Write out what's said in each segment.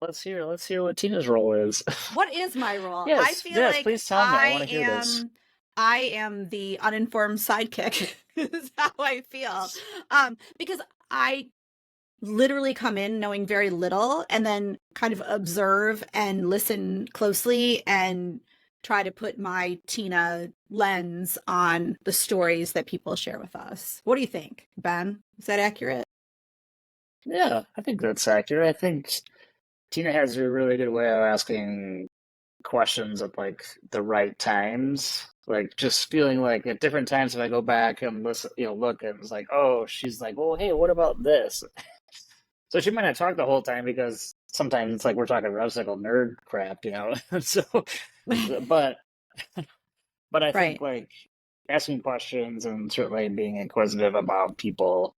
let's hear what Tina's role is. What is my role? I Yes, feel yes, like please tell me. I want to hear this. I am the uninformed sidekick. Is how I feel. Because I literally come in knowing very little and then kind of observe and listen closely and try to put my Tina lens on the stories that people share with us. What do you think, Ben? Is that accurate? Yeah, I think that's accurate. I think Tina has a really good way of asking questions at like the right times. Like just feeling like at different times if I go back and listen, look and it's like, oh, she's like, well, hey, what about this? So she might not talk the whole time because sometimes it's like we're talking obstacle nerd crap. So, but but I think Right. like asking questions and certainly being inquisitive about people.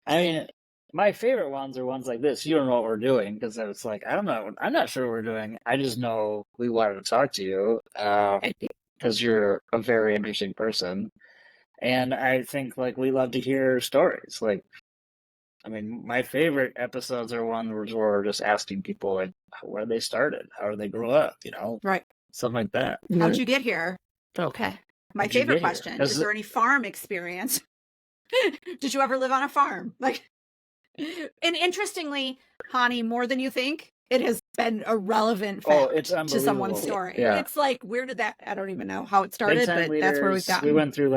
I mean, my favorite ones are ones like this. You don't know what we're doing because it's like I don't know. I'm not sure what we're doing. I just know we wanted to talk to you because you're a very interesting person, and I think like we love to hear stories. Like, I mean, my favorite episodes are ones where we're just asking people like where they started, how did they grow up, Right. something like that. How'd you get here? Okay, My how'd you favorite get here? question, is there any farm experience? Did you ever live on a farm? Like, and interestingly, Hani, more than you think, it has been a relevant Oh, fact it's to someone's unbelievable. story. Yeah. It's like, where did that, I don't even know how it Big started, time but that's where we've leaders. We gotten. went through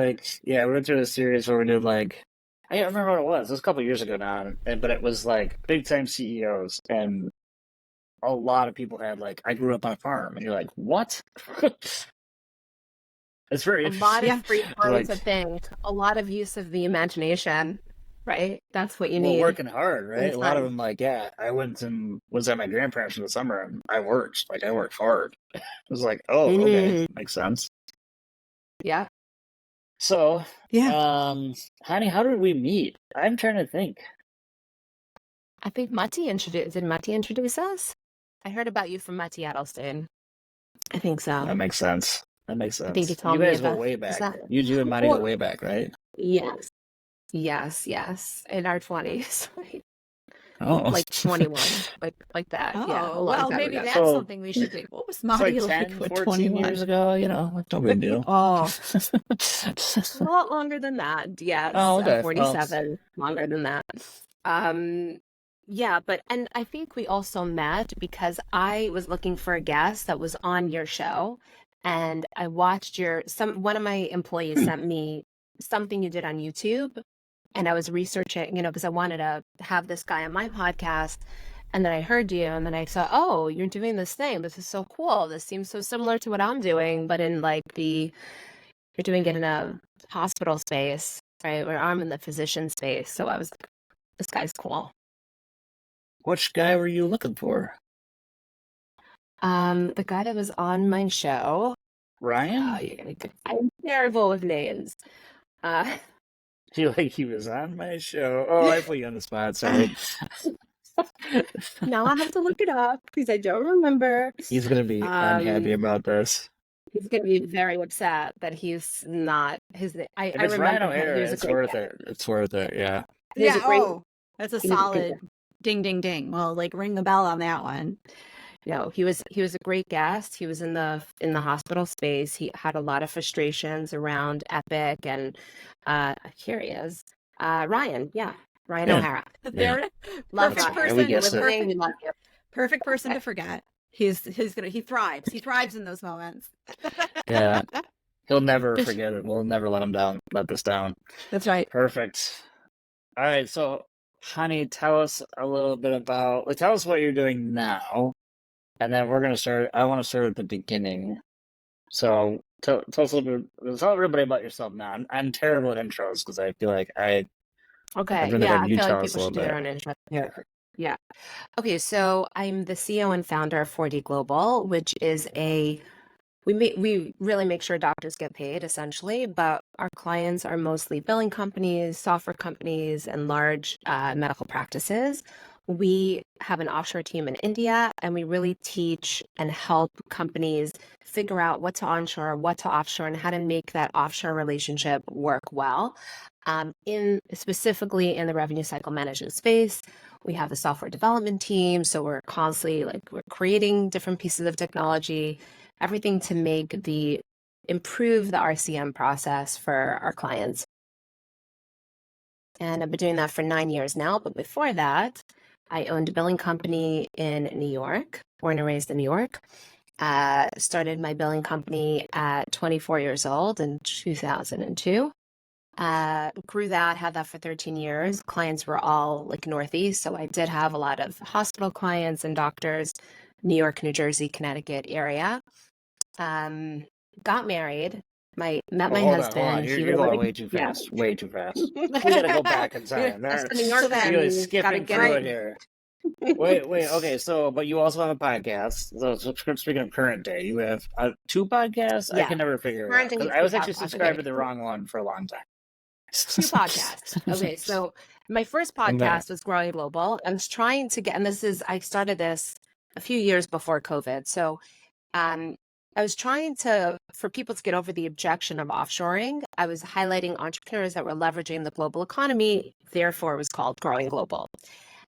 we went through a series where we did like I don't remember what it was. It was a couple of years ago now, but it was like big time CEOs, and a lot of people had like I grew up on a farm, and you're like, what? It's very A lot interesting. of free To time to like, think, a lot of use of the imagination, right? That's what you well, need working hard, in right? A lot of time. them like, yeah, I went and was at my grandparents for the summer, and I worked hard. It was like, oh, okay, Mm, makes sense. yeah. So, Yeah. honey, how did we meet? I'm trying to think. I think did Matti introduce us? I heard about you from Matti Adelstein. I think so. That makes sense. That makes I think he sense. You told me guys go about, way is back. that, You and Maddie go or, way back, right? yes, yes, in our 20s, Oh, like 21, like that. Yeah, a Oh, long well, time maybe ago. that's so something we should do. What was it's like Maddie like 10, with 14 years 21? ago, like no big deal. Oh, A lot longer than that. Yes, Oh, okay. Well, 47, longer than that. Um, yeah, and I think we also met because I was looking for a guest that was on your show, and I watched one of my employees sent me something you did on YouTube, and I was researching, because I wanted to have this guy on my podcast. And then I heard you, and then I saw, oh, you're doing this thing. This is so cool. This seems so similar to what I'm doing, but in like you're doing it in a hospital space, right? Where I'm in the physician space. So I was like, this guy's cool. which guy were you looking for? The guy that was on my show. Ryan? I'm terrible with names. He was on my show. Oh, I put you on the spot. Sorry. Now I have to look it up because I don't remember. He's gonna be unhappy about this. He's going to be very upset that he's not his. If I it's Ryan remember him. He O'Hara, was a it's great worth guy. it. It's worth it. Yeah. He was yeah. a great. Oh, that's a He was a great solid guy. ding, ding, ding. Well, like ring the bell on that one. No, he was a great guest. He was in the hospital space. He had a lot of frustrations around Epic, and here he is, Ryan. Yeah, Ryan Yeah. O'Hara. There, Love perfect Ryan. we person. guessed it. Listening, we love you. Perfect person to forget. He thrives. He thrives in those moments. Yeah. He'll never forget it. We'll never let this down. That's right. Perfect. All right. So, honey, tell us a little bit tell us what you're doing now. And then we're going to start. I want to start at the beginning. So, tell us a little bit, tell everybody about yourself now. I'm terrible at intros because I feel like Okay. Yeah, I you feel tell like us a people should do little their bit. own intro. Yeah. Okay. So I'm the CEO and founder of 4D Global, which is we really make sure doctors get paid essentially, but our clients are mostly billing companies, software companies, and large medical practices. We have an offshore team in India, and we really teach and help companies figure out what to onshore, what to offshore, and how to make that offshore relationship work well. In specifically in the revenue cycle management space, we have the software development team, so we're constantly we're creating different pieces of technology, everything to improve the RCM process for our clients. And I've been doing that for 9 years now. But before that, I owned a billing company in New York, born and raised in New York. Started my billing company at 24 years old in 2002. Grew that, had that for 13 years. Clients were all like Northeast. So I did have a lot of hospital clients and doctors, New York, New Jersey, Connecticut area. Got married. Met Well, my hold on. husband. You're, He you're was going like, way too yeah. fast. Way too fast. We gotta go back in time. That's There, the New So Yorker then- in you're me. Gotta skipping get through it. it here. Wait. Okay, so, but you also have a podcast. So speaking of current day, you have 2 podcasts? I Yeah. can never figure it Current out. 'Cause and I was two actually podcasts. subscribed Okay. to the wrong one for a long time. 2 podcasts. Okay, so my first And then- podcast was Growing Global. I was trying to get, and I started this a few years before COVID. So I was trying for people to get over the objection of offshoring. I was highlighting entrepreneurs that were leveraging the global economy. Therefore, it was called Growing Global.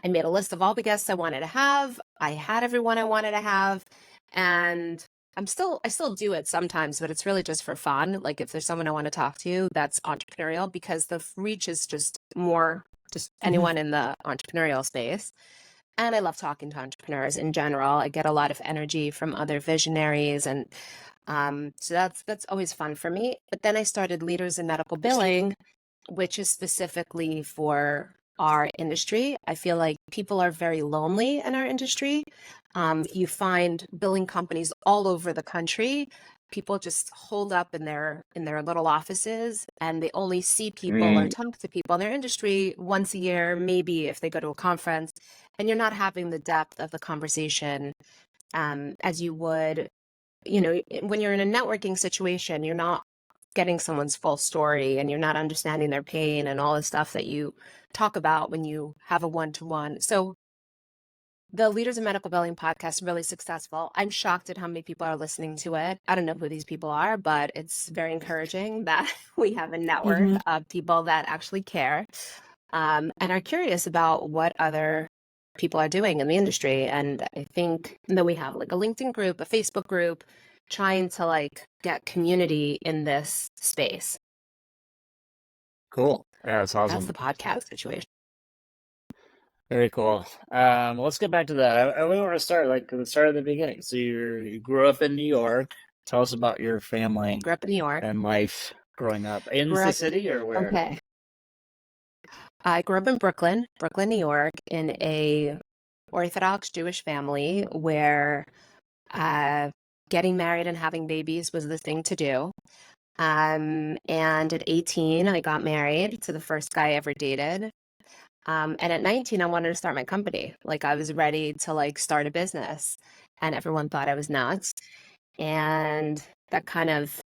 I made a list of all the guests I wanted to have. I had everyone I wanted to have. And I still do it sometimes, but it's really just for fun. Like if there's someone I want to talk to, that's entrepreneurial because the reach is just anyone in the entrepreneurial space. And I love talking to entrepreneurs in general. I get a lot of energy from other visionaries. And so that's always fun for me. But then I started Leaders in Medical Billing, which is specifically for our industry. I feel like people are very lonely in our industry. You find billing companies all over the country. People just hold up in their little offices and they only see people or talk to people in their industry once a year, maybe if they go to a conference, and you're not having the depth of the conversation as you would, when you're in a networking situation, you're not getting someone's full story and you're not understanding their pain and all the stuff that you talk about when you have a one-to-one. So the Leaders in Medical Billing podcast is really successful. I'm shocked at how many people are listening to it. I don't know who these people are, but it's very encouraging that we have a network of people that actually care and are curious about what other people are doing in the industry. And I think that we have like a LinkedIn group, a Facebook group, trying to like get community in this space. Cool. Yeah, that's awesome. That's the podcast situation. Very cool. Let's get back to that. I want to start at the beginning. So you grew up in New York. Tell us about your family Grew up in New York. and life growing up in Grew the up- city or where? Okay. I grew up in Brooklyn, New York, in a Orthodox Jewish family where getting married and having babies was the thing to do. And at 18, I got married to the first guy I ever dated. And at 19, I wanted to start my company. Like I was ready to like start a business and everyone thought I was nuts. And that kind of,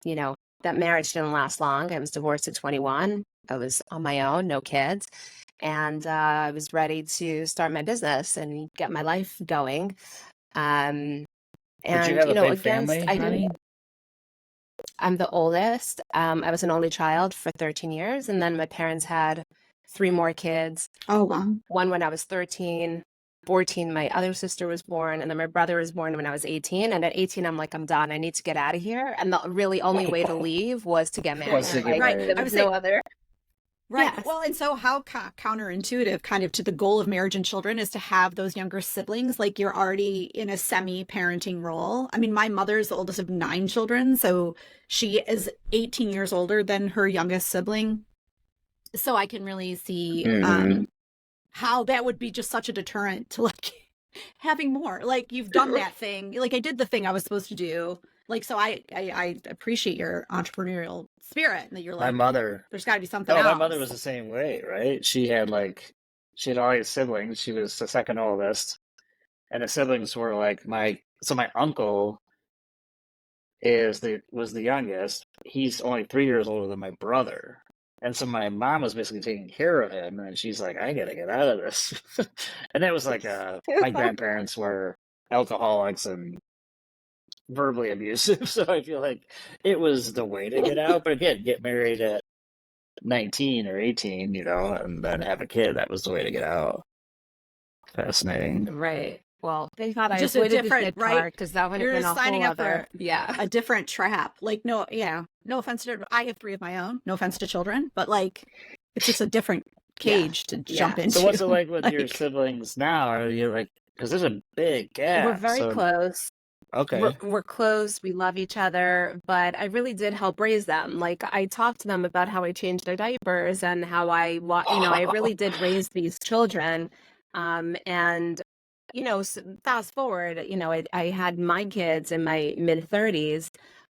that marriage didn't last long. I was divorced at 21. I was on my own, no kids. And I was ready to start my business and get my life going. Did you have a big family, honey? I'm the oldest. I was an only child for 13 years. And then my parents had 3 more kids. Oh, wow. One when I was 13, 14, my other sister was born. And then my brother was born when I was 18. And at 18, I'm like, I'm done. I need to get out of here. And the really only way to leave was to get married. Was to get Like, married. there I was would no say- other. Right. Yes. Well, and so how counterintuitive kind of to the goal of marriage and children is to have those younger siblings. Like you're already in a semi-parenting role. I mean, my mother's the oldest of 9 children, so she is 18 years older than her youngest sibling. So I can really see how that would be just such a deterrent to like having more. Like you've done that thing. Like I did the thing I was supposed to do. Like so I appreciate your entrepreneurial spirit and that you're My like mother. there's got to be something Oh, else. my mother was the same way, right? She had all these siblings. She was the second oldest, and the siblings were like my uncle was the youngest. He's only 3 years older than my brother, And so my mom was basically taking care of him, and she's like, I gotta get out of this. And it was like my grandparents were alcoholics and verbally abusive, so I feel like it was the way to get out. But again, get married at 19 or 18, and then have a kid. That was the way to get out. Fascinating. Right. Well, thank God I Just a avoided the different, kid right? part, because that would have You're been a signing whole up for other, yeah. a different trap. Like, no offense to, I have 3 of my own. No offense to children, but like, it's just a different cage to jump into. So what's it like with your siblings now? Are you like, because there's a big gap. We're very close. Okay. We're close. We love each other, but I really did help raise them. Like, I talked to them about how I changed their diapers and how I really did raise these children. And fast forward, I had my kids in my mid 30s,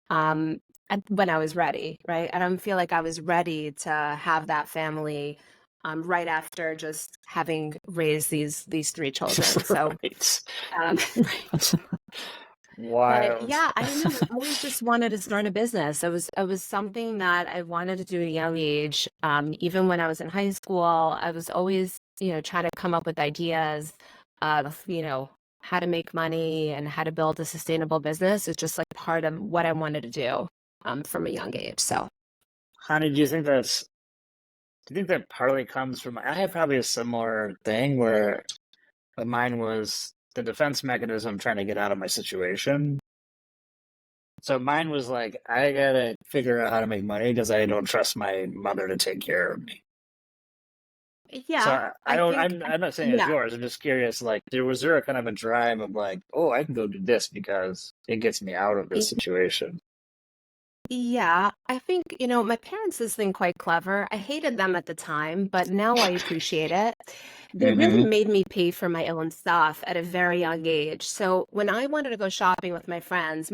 when I was ready, right? I don't feel like I was ready to have that family, right after just having raised these 3 children. So, Right. right. Wild. But yeah, I don't know. I always just wanted to start a business. It was something that I wanted to do at a young age. Even when I was in high school, I was always, trying to come up with ideas of, how to make money and how to build a sustainable business. It's just like part of what I wanted to do, from a young age. So, Honey, do you think that partly comes from, I have probably a similar thing where mine was the defense mechanism trying to get out of my situation. So mine was like, I gotta figure out how to make money because I don't trust my mother to take care of me. yeah, So I'm not saying it's yeah. yours. I'm just curious, like, was there a kind of a drive of like, oh, I can go do this because it gets me out of this situation? Yeah, I think, my parents is thing quite clever. I hated them at the time, but now I appreciate it. They really made me pay for my own stuff at a very young age. So when I wanted to go shopping with my friends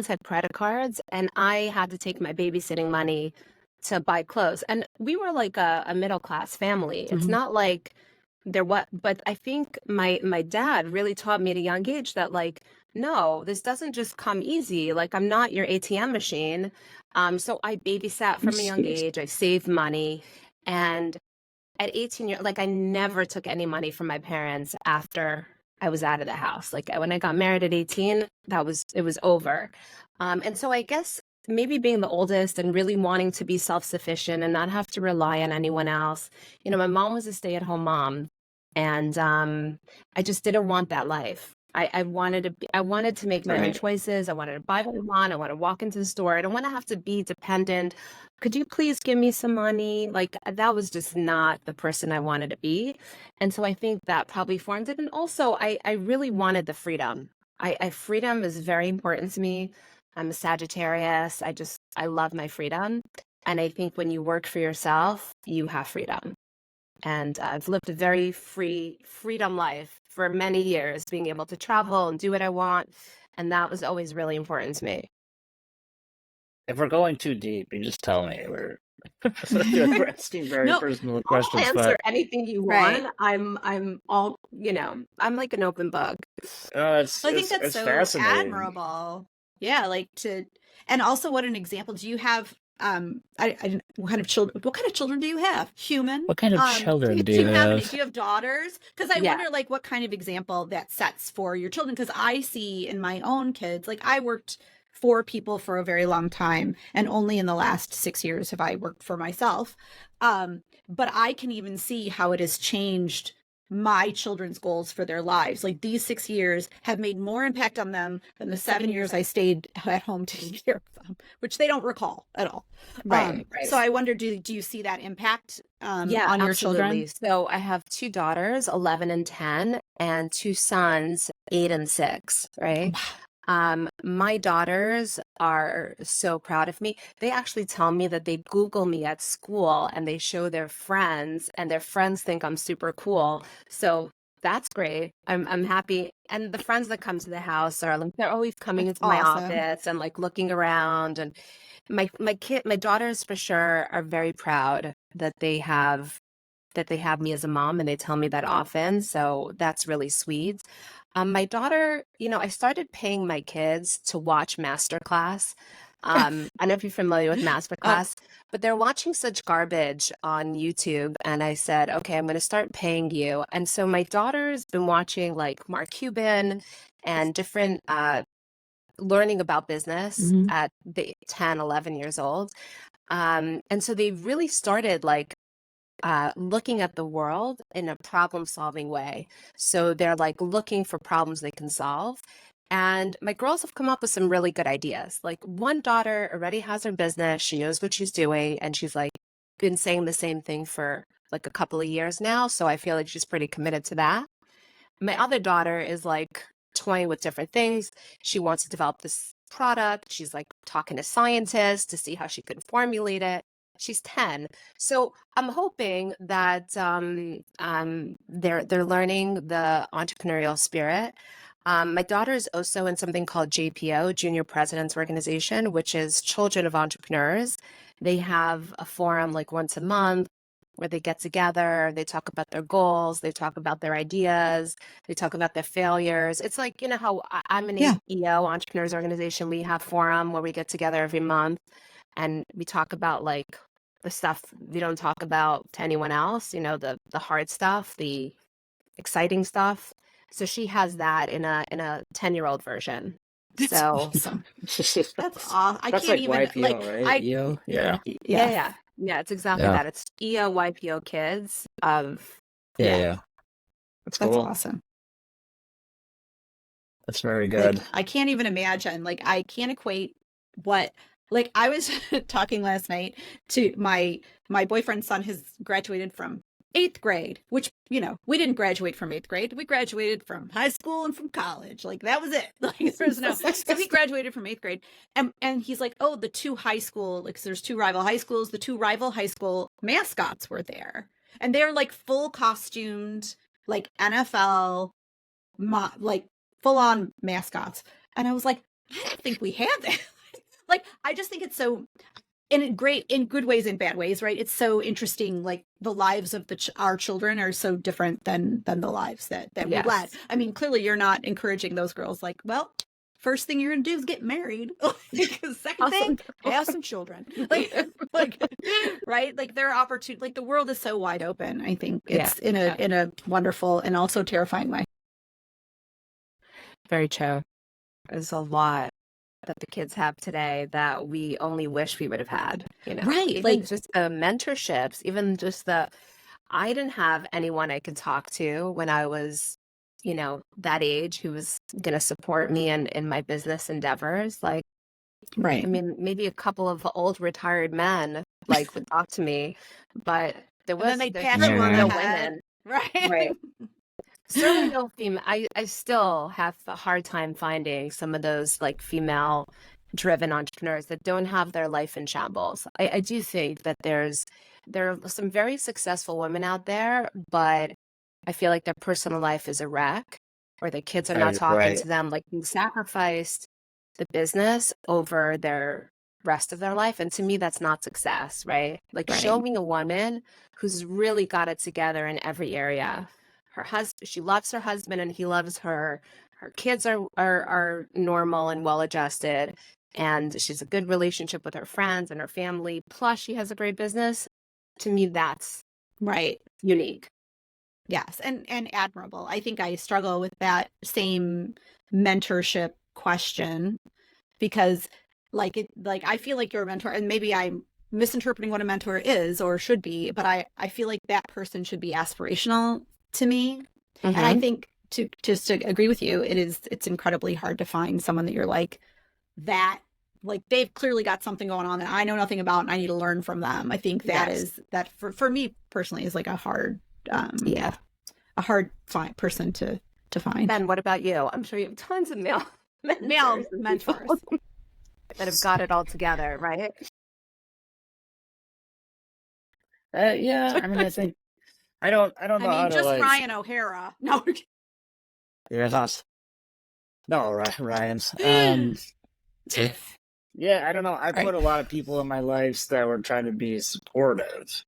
had credit cards, and I had to take my babysitting money to buy clothes. And we were like a middle class family. It's not like but I think my dad really taught me at a young age that, like, no, this doesn't just come easy. Like, I'm not your ATM machine. So I babysat from a young age. I saved money. And at 18 years, like, I never took any money from my parents after I was out of the house. Like, when I got married at 18, it was over. And so I guess maybe being the oldest and really wanting to be self-sufficient and not have to rely on anyone else. My mom was a stay-at-home mom, and I just didn't want that life. I wanted to make my own choices. I wanted to buy what I want. I want to walk into the store. I don't want to have to be dependent. Could you please give me some money? Like, that was just not the person I wanted to be. And so I think that probably formed it. And also, I really wanted the freedom. Freedom is very important to me. I'm a Sagittarius. I love my freedom. And I think when you work for yourself, you have freedom. And I've lived a very freedom life for many years, being able to travel and do what I want. And that was always really important to me. If we're going too deep, you just tell me. We're asking very personal questions. I'll answer anything you want. Right. I'm all, I'm like an open book. I think that's so fascinating. admirable. Yeah, and also what an example. Do you have what kind of children do you have? Human? What kind of children do you have? Do you have daughters? Because I wonder, like, what kind of example that sets for your children. Because I see in my own kids, like, I worked for people for a very long time, and only in the last 6 years have I worked for myself. But I can even see how it has changed my children's goals for their lives. Like, these 6 years have made more impact on them than the 7 years I stayed at home taking care of them, which they don't recall at all. Right. So I wonder, do you see that impact on your absolutely. children? So I have 2 daughters, 11 and 10, and 2 sons, 8 and 6, right? My daughters are so proud of me. They actually tell me that they Google me at school and they show their friends, and their friends think I'm super cool. So that's great. I'm happy. And the friends that come to the house are like, they're always coming into my office and like looking around. And my daughters for sure are very proud that they have me as a mom, and they tell me that often. So that's really sweet. My daughter, I started paying my kids to watch Masterclass. I don't know if you're familiar with Masterclass, but they're watching such garbage on YouTube. And I said, okay, I'm going to start paying you. And so my daughter's been watching like Mark Cuban and different, learning about business Mhm. at the 10, 11 years old. And so they really started like looking at the world in a problem solving way. So they're like looking for problems they can solve. And my girls have come up with some really good ideas. Like one daughter already has her business, she knows what she's doing, and she's like been saying the same thing for like a couple of years now. So I feel like she's pretty committed to that. My other daughter is like toying with different things. She wants to develop this product. She's like talking to scientists to see how she could formulate it. She's 10. So I'm hoping that they're learning the entrepreneurial spirit. My daughter is also in something called JPO, Junior Presidents Organization, which is Children of Entrepreneurs. They have a forum like once a month where they get together, they talk about their goals, they talk about their ideas, they talk about their failures. It's like, you know how I'm an Yeah. EO, Entrepreneurs Organization, we have forum where we get together every month and we talk about like the stuff we don't talk about to anyone else, you know, the hard stuff, the exciting stuff. So she has that in a 10-year-old version. That's So awesome. That's awesome. I That's can't like even YPO, like right? EO? Yeah. yeah, yeah. yeah. Yeah, it's exactly Yeah. that. It's EO YPO kids of Yeah. That's That's cool. awesome. That's very Like good. I can't even imagine. Like I can't equate what like I was talking last night to my boyfriend's son has graduated from 8th grade, which, you know, we didn't graduate from 8th grade. We graduated from high school and from college. Like that was it. Like there's no so he graduated from 8th grade. And he's like, "Oh, the two high school, like there's two rival high schools, the two rival high school mascots were there." And they're like full costumed, like NFL like full on mascots. And I was like, I don't think we have that. Like, I just think it's so in good ways and bad ways, right? It's so interesting. Like the lives of our children are so different than the lives that we Yes. led. I mean, clearly you're not encouraging those girls like, well, first thing you're gonna do is get married. Second thing, have some children. Like, right? Like there are opportunities. Like the world is so wide open. I think it's in a wonderful and also terrifying way. Very true. There's a lot that the kids have today that we only wish we would have had, you know. Right, Even like- just the mentorships, even just I didn't have anyone I could talk to when I was, you know, that age who was going to support me in my business endeavors. Like, Right. I mean, maybe a couple of old retired men like would talk to me, but there was And then they'd pat you on no the head. women. Right. Right. Certainly no female. I still have a hard time finding some of those like female driven entrepreneurs that don't have their life in shambles. I do think that there are some very successful women out there, but I feel like their personal life is a wreck or their kids are not talking Right. to them. Like they sacrificed the business over their rest of their life. And to me, that's not success, right? Like Right. show me a woman who's really got it together in every area. Her husband, she loves her husband and he loves her. Her kids are normal and well adjusted, and she's a good relationship with her friends and her family. Plus, she has a great business. To me, that's Right. unique. Yes. And admirable. I think I struggle with that same mentorship question because like I feel like you're a mentor, and maybe I'm misinterpreting what a mentor is or should be, but I feel like that person should be aspirational to me. And I think to agree with you, it's incredibly hard to find someone that you're like that. Like they've clearly got something going on that I know nothing about and I need to learn from them. I think that is that for me personally is like a hard a hard person to find. Ben, what about you? I'm sure you have tons of male Male mentors that have got it all together, right? Yeah, I mean, I think I don't know how to just like. Ryan O'Hara. No. You're not. No, Ryan's. Yeah, I don't know. I put a lot of people in my life that were trying to be supportive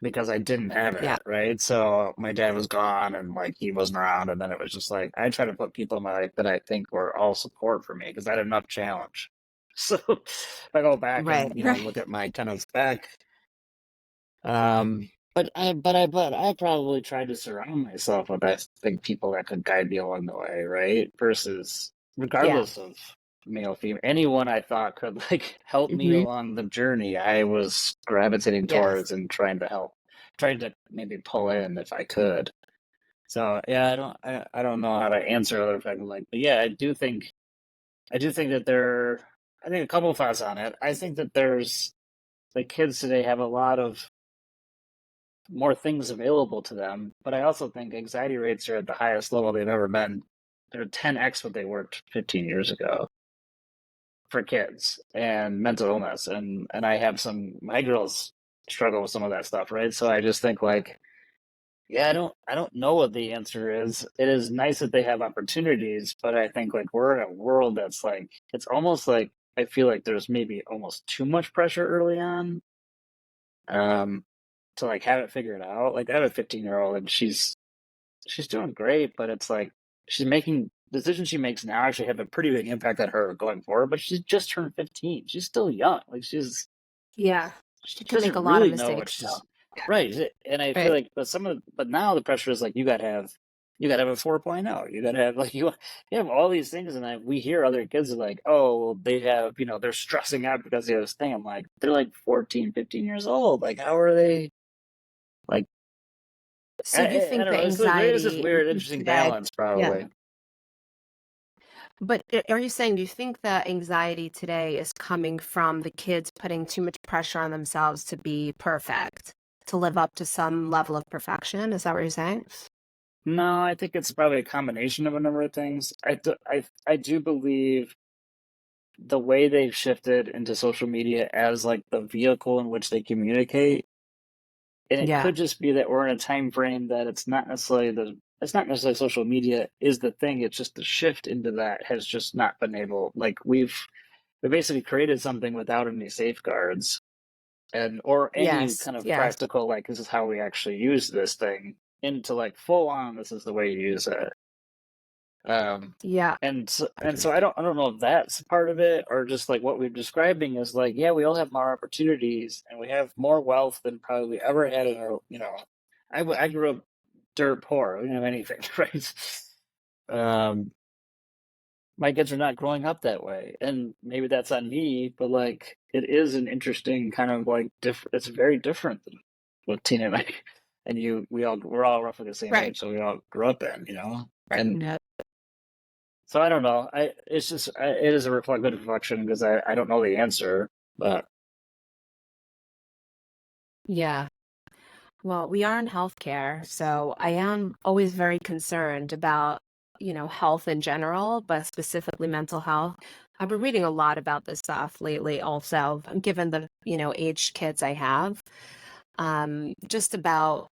because I didn't have it, right? So my dad was gone and like he wasn't around, and then it was just like I try to put people in my life that I think were all support for me because I had enough challenge. So if I go back Right. and Right. look at my tenants back, but I probably tried to surround myself with, I think, people that could guide me along the way, right? Versus Yeah. regardless of male, female, anyone I thought could like help me Hmm. along the journey, I was gravitating Yes. towards and trying to help, trying to maybe pull in if I could. So yeah, I don't know how to answer other things like, but yeah, I do think that I think a couple of thoughts on it. I think that there's the kids today have a lot of more things available to them, but I also think anxiety rates are at the highest level they've ever been. They're 10x what they were 15 years ago for kids and mental illness, and I have my girls struggle with some of that stuff, right? So I just think like, yeah, I don't know what the answer is. It is nice that they have opportunities, but I think like we're in a world that's like, it's almost like I feel like there's maybe almost too much pressure early on, um, to like have it figured out. Like I have a 15-year-old and she's doing great, but it's like she's making decisions she makes now actually have a pretty big impact on her going forward. But she's just turned 15. She's still young. Like Yeah. she She can make doesn't a lot of really know what mistakes she's still. right. And I feel Right. like, but now the pressure is like you gotta have a 4.0. You gotta have like you have all these things, and we hear other kids are like, oh, well, they have they're stressing out because they have this thing. I'm like, they're like 14, 15 years old. Like, how are they like? So you I think don't the know. There is this anxiety weird, interesting today? balance, Yeah. probably. But are you saying, do you think that anxiety today is coming from the kids putting too much pressure on themselves to be perfect, to live up to some level of perfection? Is that what you're saying? No, I think it's probably a combination of a number of things. I do believe the way they've shifted into social media as like the vehicle in which they communicate, and it Yeah. could just be that we're in a time frame that it's not necessarily social media is the thing. It's just the shift into that has just not been able. Like we basically created something without any safeguards or any Yes. kind of Yes. practical like this is how we actually use this thing into like full on this is the way you use it. Yeah. And so I don't know if that's part of it or just like what we're describing is like, yeah, we all have more opportunities and we have more wealth than probably we ever had in our, I grew up dirt poor. We didn't have anything, right? Um, my kids are not growing up that way, and maybe that's on me, but like it is an interesting kind of like it's very different than what Tina and I and we're all roughly the same Right. age, so we all grew up in, Right. and No. so I don't know. It is a good reflection because I don't know the answer, but Yeah. Well, we are in healthcare, so I am always very concerned about, health in general, but specifically mental health. I've been reading a lot about this stuff lately also, given the, aged kids I have. Just about,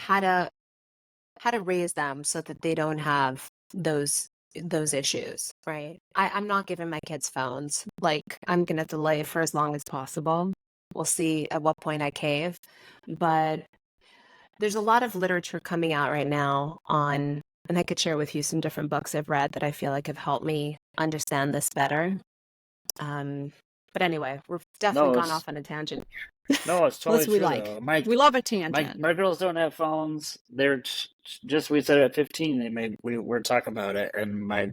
how to raise them so that they don't have those issues, right? I'm not giving my kids phones. Like, I'm gonna delay it for as long as possible. We'll see at what point I cave. But there's a lot of literature coming out right now on, and I could share with you some different books I've read that I feel like have helped me understand this better. But anyway, we've definitely no, gone it's off on a tangent. no, it's totally Listen, we true like. though. We love a My tangent. my girls don't have phones. They're just we said at 15 we're talking about it, and my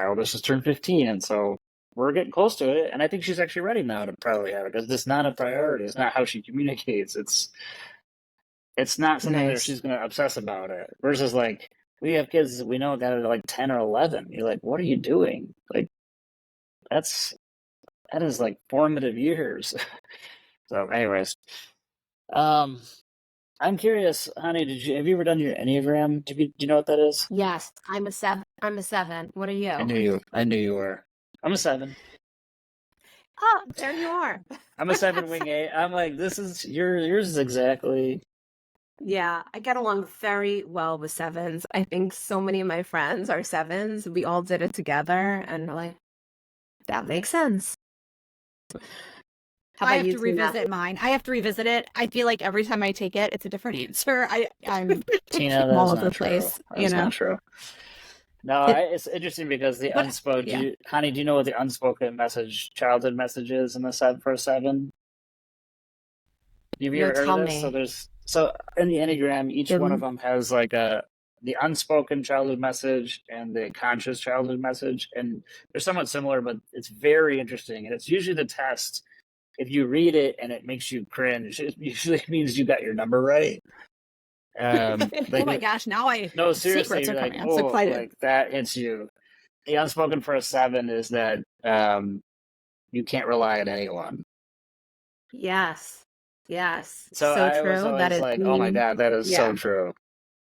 oldest has turned 15, and so we're getting close to it, and I think she's actually ready now to probably have it because it's not a priority. It's not how she communicates. It's not something that Nice. she's going to obsess about it. Versus like we have kids that we know got it at like 10 or 11. You're like, what are you doing? Like that's that is like formative years. So, anyways, um, I'm curious, honey. Have you ever done your Enneagram? Do you know what that is? Yes, I'm a 7. I'm a 7. What are I you? knew you. I knew you were. I'm a 7. Oh, there you are. I'm a 7 wing 8. I'm like, this is yours is exactly. Yeah, I get along very well with 7s. I think so many of my friends are 7s. We all did it together, and we're like, that makes sense. How I about have you, to Tina? revisit mine. I have to revisit it. I feel like every time I take it, it's a different answer. I'm Tina, that all is over the not true. place, That's not true. No, it's interesting because the But unspoken. yeah. Honey, do you know what the unspoken message, childhood message is in the first seven? Have you No, ever heard of tell this? me. So in the Enneagram, each one of Give- them has like the unspoken childhood message and the conscious childhood message, and they're somewhat similar, but it's very interesting. And it's usually the test. If you read it and it makes you cringe, it usually means you got your number right. Oh my Like gosh, now no, seriously, secrets are you're like, coming. I'm so oh, excited. like that hits you. The unspoken for a seven is that you can't rely on anyone. Yes. Yes. So So I was true. That always is like, oh my me. God, that is so Yeah. true.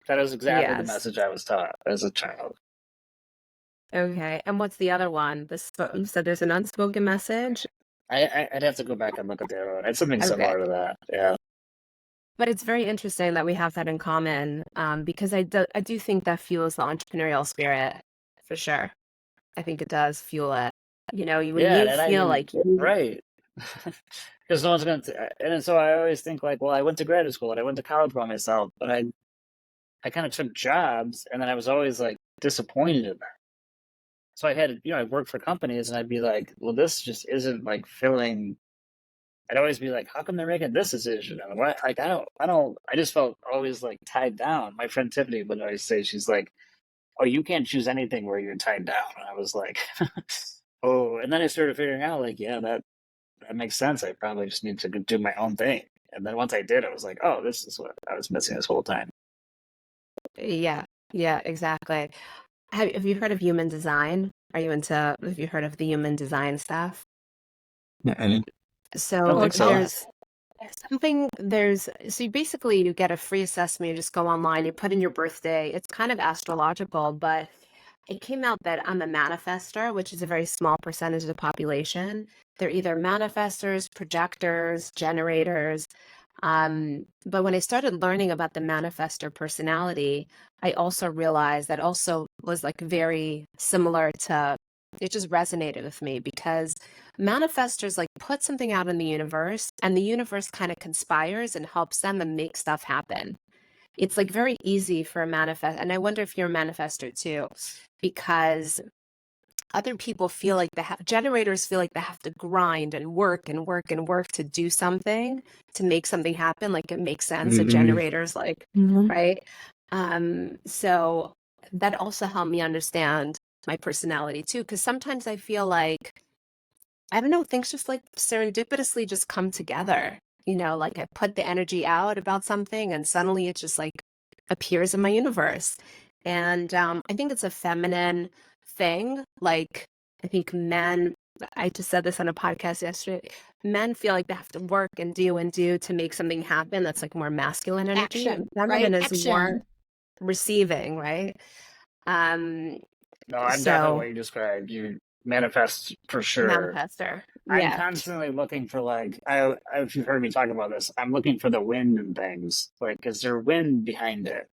That is exactly the Yes. message I was taught as a child. Okay. And what's the other one? You said there's an unspoken message. I'd have to go back and look at the other one. It's something Okay. similar to that. Yeah. But it's very interesting that we have that in common, because I do think that fuels the entrepreneurial spirit for sure. I think it does fuel it. When Yeah. you And I feel mean, like you, right. Because no one's going to. And then so I always think, like, well, I went to graduate school and I went to college by myself, but I kind of took jobs and then I was always like disappointed in them. So I had, I worked for companies and I'd be like, well, this just isn't like filling. I'd always be like, how come they're making this decision? And what, like, I just felt always like tied down. My friend Tiffany would always say, she's like, oh, you can't choose anything where you're tied down. And I was like, oh, and then I started figuring out, like, yeah, that makes sense. I probably just need to do my own thing. And then once I did, I was like, oh, this is what I was missing this whole time. yeah, yeah, exactly. Have you heard of human design? Have you heard of the human design stuff? Yeah, I don't So think so. so you get a free assessment. You just go online, you put in your birthday. It's kind of astrological, but it came out that I'm a manifester, which is a very small percentage of the population. They're either manifestors, projectors, generators. But when I started learning about the manifestor personality, I also realized that also was like very similar to it just resonated with me because manifestors like put something out in the universe and the universe kind of conspires and helps them and make stuff happen. It's like very easy for a manifest, and I wonder if you're a manifestor too, because other people feel like generators feel like they have to grind and work and work and work to do something to make something happen. Like it makes sense. A Mm-hmm. generator's like, right? So that also helped me understand my personality too, because sometimes I feel like, I don't know, things just like serendipitously just come together. Like I put the energy out about something and suddenly it just like appears in my universe. And I think it's a feminine thing. Like, I think men, I just said this on a podcast yesterday, men feel like they have to work and do to make something happen. That's like more masculine energy. And Action, right? feminine is more Action. receiving, right? Um, No, I'm definitely so what you described. You manifest for sure. manifester. I'm Yeah. constantly looking for like if you've heard me talk about this, I'm looking for the wind in things. Like, is there wind behind it?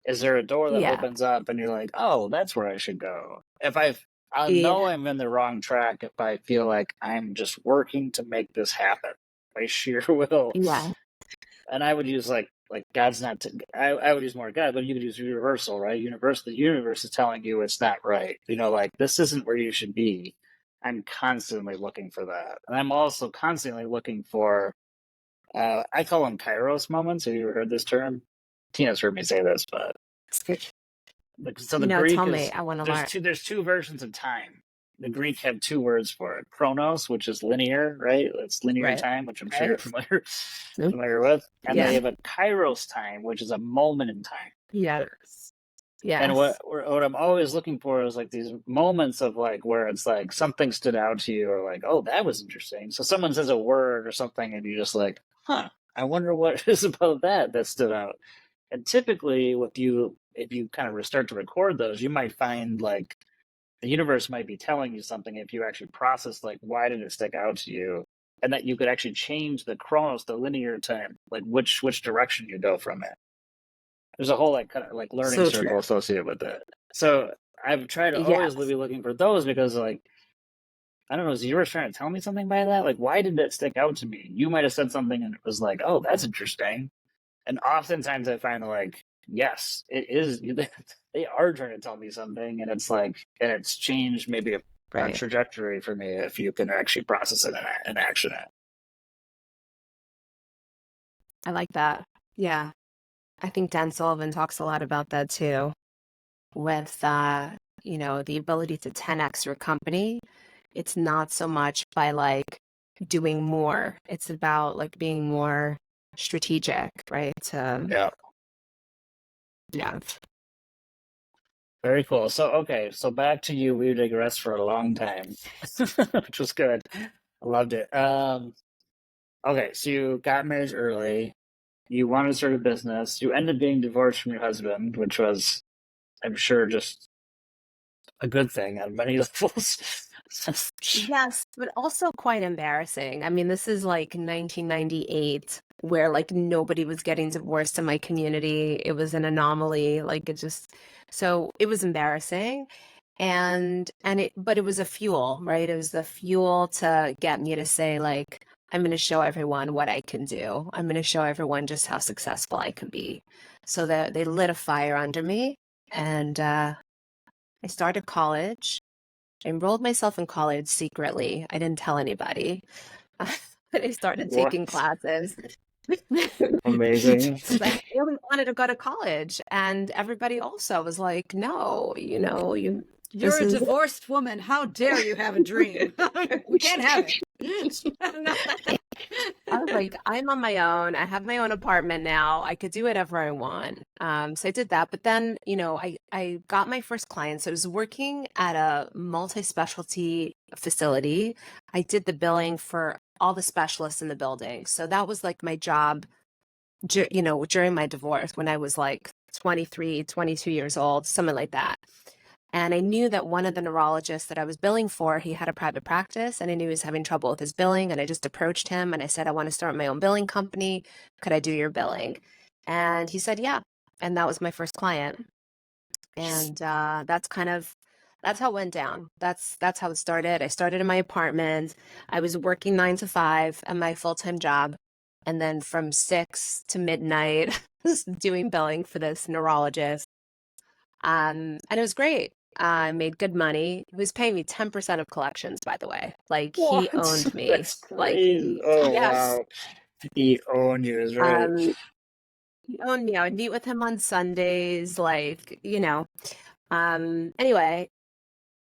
Is there a door that Yeah. opens up and you're like, oh, that's where I should go? I know Yeah. I'm in the wrong track if I feel like I'm just working to make this happen by sheer will. Yeah. And I would use like God's not. I would use more God, but you could use universal, right? The universe is telling you it's not right. Like this isn't where you should be. I'm constantly looking for that, and I'm also constantly looking for. I call them Kairos moments. Have you ever heard this term? Tina's heard me say this, but so the No, Greek tell me. is I want to learn. there's two versions of time. The Greek have two words for it: chronos, which is linear, right? It's linear Right. time, which I'm sure you're Right. Nope. familiar with. And they Yeah. have a kairos time, which is a moment in time. Yes. And Yes. what I'm always looking for is like these moments of like where it's like something stood out to you, or like, oh, that was interesting. So someone says a word or something, and you're just like, huh, I wonder what it is about that stood out. And typically, if you kind of start to record those, you might find like the universe might be telling you something if you actually process like why did it stick out to you, and that you could actually change the chronos, the linear time, like which direction you go from it. There's a whole like kind of like learning So true. circle associated with it. So I've tried to Yeah. always be looking for those because like I don't know, is the universe trying to tell me something by that? Like why did that stick out to me? You might have said something and it was like, oh, that's interesting. And oftentimes I find like yes, it is. They are trying to tell me something, and it's like, and it's changed maybe a Right. trajectory for me if you can actually process it and action it. I like that. Yeah. I think Dan Sullivan talks a lot about that too, with the ability to 10x your company. It's not so much by like doing more. It's about like being more strategic, right? Yeah. Yeah. Very cool. So, okay, so back to you. We digressed for a long time, which was good. I loved it. Okay, so you got married early. You wanted to start a business. You ended up being divorced from your husband, which was, I'm sure, just a good thing on many levels. Yes, but also quite embarrassing. I mean, this is like 1998, where like nobody was getting divorced in my community. It was an anomaly. Like so it was embarrassing. But it was a fuel, right? It was the fuel to get me to say, like, I'm going to show everyone what I can do. I'm going to show everyone just how successful I can be. So that they lit a fire under me. And I started college. I enrolled myself in college secretly. I didn't tell anybody. But I started taking What? classes. Amazing. I really wanted to go to college, and everybody also was like, "No, you You're this a is." divorced woman. How dare you have a dream? We can't have it. I was like, I'm on my own. I have my own apartment now. I could do whatever I want. So I did that. But then, I got my first clients. I was working at a multi-specialty facility. I did the billing for all the specialists in the building. So that was like my job, during my divorce when I was like 23, 22 years old, something like that. And I knew that one of the neurologists that I was billing for, he had a private practice, and I knew he was having trouble with his billing. And I just approached him and I said, I want to start my own billing company. Could I do your billing? And he said, yeah. And that was my first client. And that's how it went down. That's how it started. I started in my apartment. I was working 9 to 5 at my full-time job. And then from 6 to midnight, doing billing for this neurologist. And it was great. I made good money. He was paying me 10% of collections, by the way. Like he What? owned me. That's Like, crazy. Oh, yes. wow. He owned you, is right. Um, he owned me. I would meet with him on Sundays, Anyway,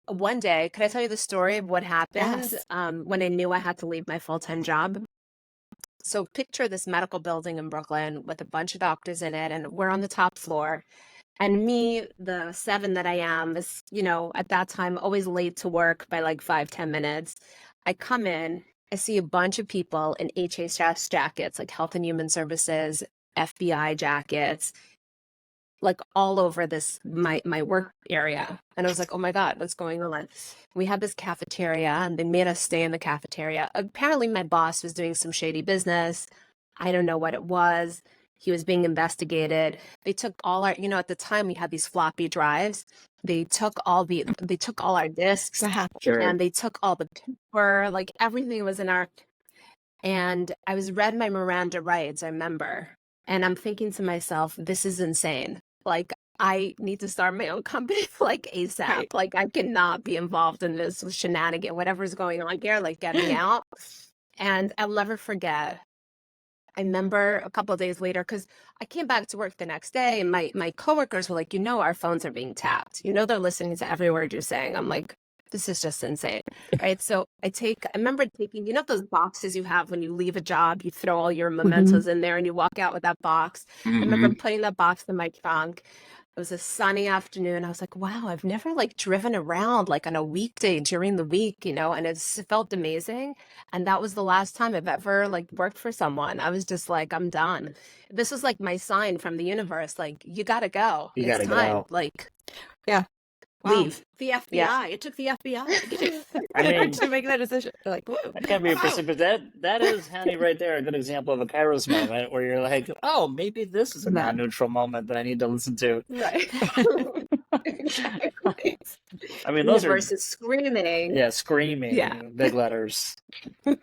one day, could I tell you the story of what happened Yes. when I knew I had to leave my full-time job? So picture this medical building in Brooklyn with a bunch of doctors in it, and we're on the top floor. And me, the 7 that I am, is, at that time, always late to work by like 5-10 minutes. I come in, I see a bunch of people in HHS jackets, like Health and Human Services, FBI jackets, like all over my work area. And I was like, oh my God, what's going on? We had this cafeteria and they made us stay in the cafeteria. Apparently my boss was doing some shady business. I don't know what it was. He was being investigated. They took all our, at the time we had these floppy drives. They took all our discs Sure. and they took all the paper, like everything was in our, and I was read my Miranda rights, I remember. And I'm thinking to myself, this is insane. Like, I need to start my own company like ASAP. Right. Like, I cannot be involved in this shenanigan, whatever's going on here, like, get me out. And I'll never forget. I remember a couple of days later, because I came back to work the next day, and my coworkers were like, our phones are being tapped. They're listening to every word you're saying. I'm like, this is just insane, right? So I remember taking, those boxes you have when you leave a job, you throw all your mementos in there and you walk out with that box. I remember putting that box in my trunk. It was a sunny afternoon. I was like, wow, I've never like driven around like on a weekday during the week, and it felt amazing. And that was the last time I've ever like worked for someone. I was just like, I'm done. This was like my sign from the universe. Like, you gotta go. You It's gotta get time. out. Like, Yeah. Wow. leave. The FBI. Yeah. It took the FBI I mean, to make that decision. They're like, whoa. that can't be a but that is, Hanny, right there, a good example of a Kairos moment where you're like, oh, maybe this is a No. non-neutral moment that I need to listen to. Right. Exactly. I mean, those are, Universe is screaming. yeah, screaming, Yeah. big letters. Yeah.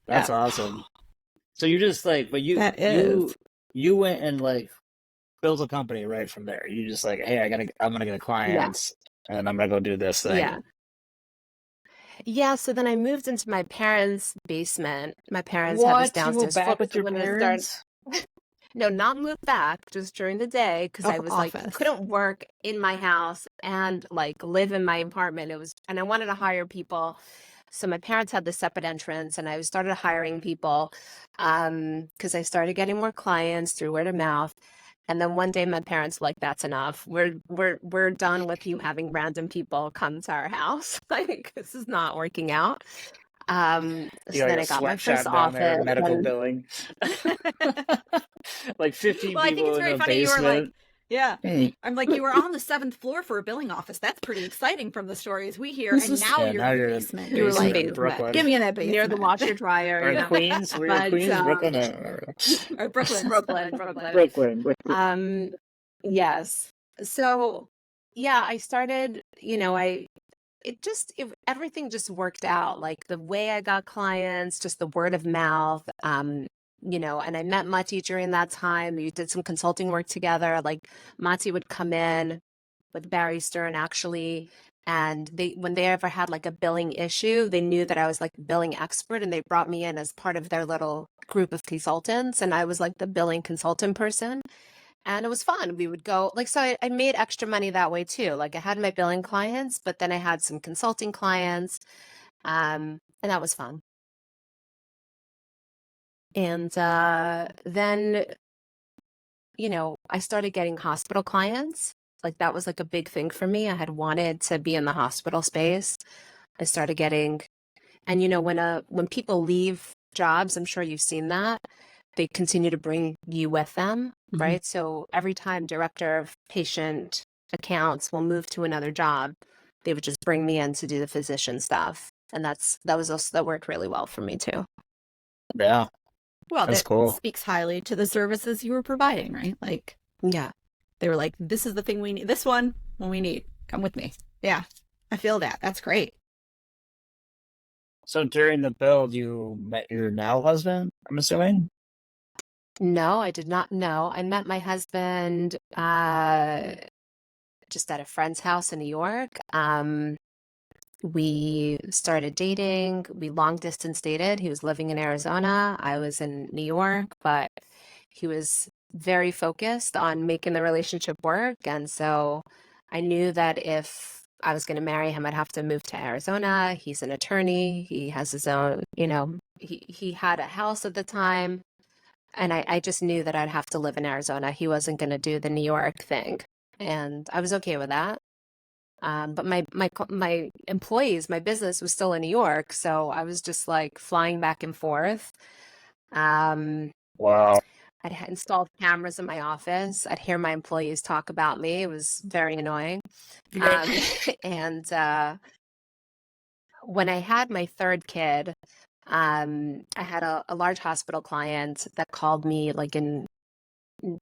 That's awesome. So you just like, but That is. you went and like built a company right from there. You just like, hey, I'm gonna get a Yeah. client, and I'm gonna go do this Yeah. thing. Yeah, so then I moved into my parents' basement. My parents have this What? You moved downstairs floor. back with So your when I start, parents? no, not move back, just during the day, because I Oh, was like, office. couldn't work in my house and like live in my apartment. It was, and I wanted to hire people. So my parents had the separate entrance, and I started hiring people because I started getting more clients through word of mouth. And then one day my parents were like, that's enough. We're done with you having random people come to our house. Like this is not working out. You So got like then a I got my first sweatshop down there, office medical and billing. Like 15 Well, I think people it's in very a funny. You were like, basement. yeah. Hey, I'm like, you were on the 7th floor for a billing office. That's pretty exciting from the stories we hear. this And is now yeah. you're Now in the you're in basement. the You were in the like, basement in basement give Brooklyn me that near the basement. washer dryer, or in yeah. Queens. We're in But Queens, Brooklyn, Or Brooklyn. Brooklyn. Brooklyn. Um, yes. So yeah, I started, everything just worked out. Like the way I got clients, just the word of mouth. And I met Mati during that time. We did some consulting work together. Like Mati would come in with Barry Stern actually. And when they ever had like a billing issue, they knew that I was like the billing expert and they brought me in as part of their little group of consultants. And I was like the billing consultant person. And it was fun. We would go like, so I made extra money that way too. Like I had my billing clients, but then I had some consulting clients. And that was fun. And then, I started getting hospital clients. Like that was like a big thing for me. I had wanted to be in the hospital space. I started getting, and when people leave jobs, I'm sure you've seen that, they continue to bring you with them, Mhm. right? So every time director of patient accounts will move to another job, they would just bring me in to do the physician stuff. And that worked really well for me too. Yeah, Well, that's that cool. speaks highly to the services you were providing, right? Like Yeah. they were like, this is the thing we need. This one we need. Come with me. Yeah. I feel that. That's great. So during the build, you met your now husband, I'm assuming? No, I did not know. I met my husband just at a friend's house in New York. We started dating. We long distance dated. He was living in Arizona. I was in New York, but he was very focused on making the relationship work. And so I knew that if I was going to marry him, I'd have to move to Arizona. He's an attorney. He has his own, he had a house at the time. And I just knew that I'd have to live in Arizona. He wasn't going to do the New York thing. And I was okay with that. But my employees, my business was still in New York, so I was just like flying back and forth. Um, Wow. I'd installed cameras in my office. I'd hear my employees talk about me. It was very annoying. Um, and when I had my third kid, I had a large hospital client that called me like in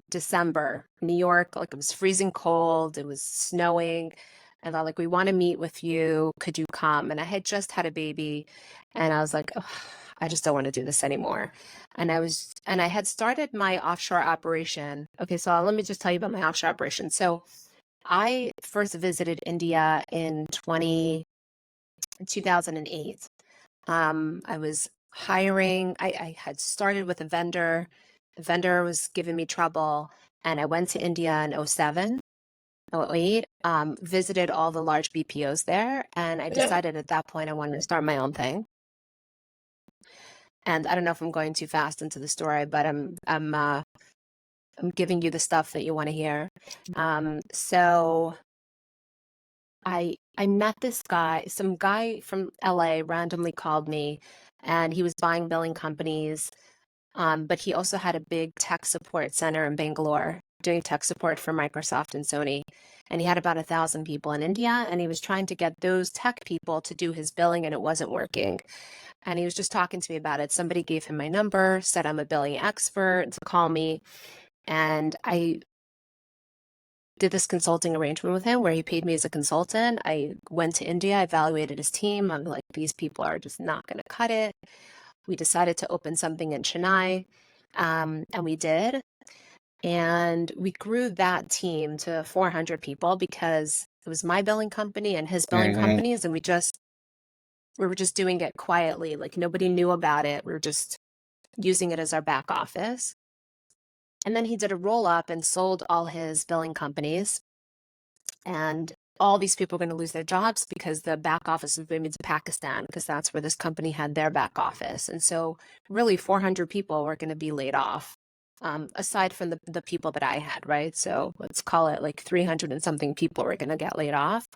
December, New York, like it was freezing cold, it was snowing. And they're like, we want to meet with you. Could you come? And I had just had a baby. And I was like, "Ugh, I just don't want to do this anymore." And I had started my offshore operation. Okay, so let me just tell you about my offshore operation. So I first visited India in 2008. I was hiring, I had started with a vendor. The vendor was giving me trouble, and I went to India in 07, 08, visited all the large BPOs there, and I decided at that point I wanted to start my own thing. And I don't know if I'm going too fast into the story, but I'm giving you the stuff that you want to hear. So I met this guy, some guy from LA randomly called me, and he was buying billing companies. But he also had a big tech support center in Bangalore doing tech support for Microsoft and Sony. And he had about 1,000 people in India, and he was trying to get those tech people to do his billing, and it wasn't working. And he was just talking to me about it. Somebody gave him my number, said I'm a billing expert to call me. And I did this consulting arrangement with him where he paid me as a consultant. I went to India, I evaluated his team. I'm like, these people are just not going to cut it. We decided to open something in Chennai, and we did. And we grew that team to 400 people because it was my billing company and his billing companies. And we were just doing it quietly. Like nobody knew about it. We were just using it as our back office. And then he did a roll up and sold all his billing companies. And all these people are going to lose their jobs because the back office was moving to Pakistan because that's where this company had their back office. And so really 400 people were going to be laid off, aside from the people that I had, right? So let's call it like 300 and something people were going to get laid off.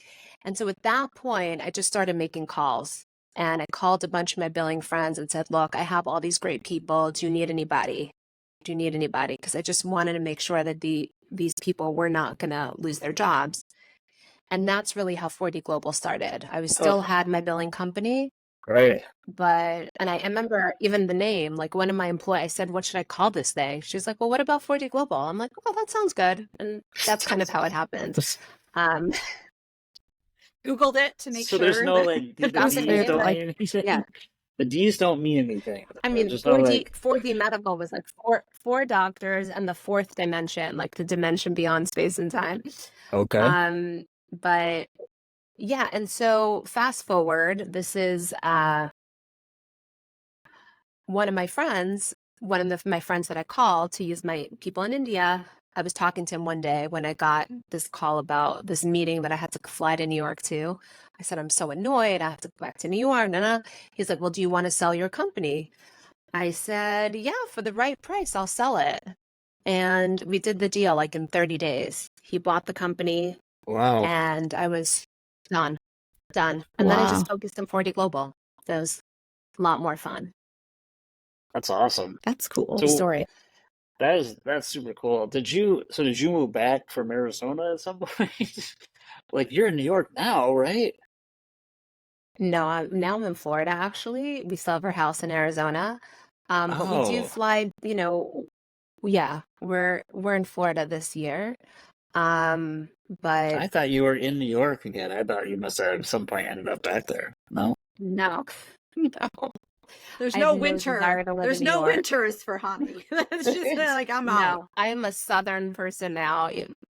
And so at that point, I just started making calls. And I called a bunch of my billing friends and said, look, I have all these great people. Do you need anybody? Do you need anybody? Because I just wanted to make sure that these people were not going to lose their jobs. And that's really how 4D Global started. I was still had my billing company. Right. And I remember even the name, like one of my employees, I said, what should I call this thing? She's like, well, what about 4D Global? I'm like, oh, that sounds good. And that's kind of how it happened. Googled it to make so sure. there's no like the That's D's okay, don't like, mean anything. yeah. The D's don't mean anything. I mean, There's 4D, no, like... 4D medical was like four doctors and the fourth dimension, like the dimension beyond space and time. Okay. But yeah, and so fast forward, this is one of my friends that I called to use my people in India. I was talking to him one day when I got this call about this meeting that I had to fly to New York to. I said, I'm so annoyed. I have to go back to New York. No. He's like, well, do you want to sell your company? I said, yeah, for the right price, I'll sell it. And we did the deal like in 30 days. He bought the company. Wow. And I was done. And then I just focused on 4D Global. So it was a lot more fun. That's awesome. That's cool. So, Story. That's super cool. Did you move back from Arizona at some point? Like you're in New York now, right? No, I'm in Florida actually. We still have our house in Arizona. But we do fly, yeah, we're in Florida this year. But I thought you were in New York again. I thought you must have at some point ended up back there. No? No. There's I no have winter. desire to live There's in New no York. winters for Chanie. It's just like I'm out. No, I am a Southern person now.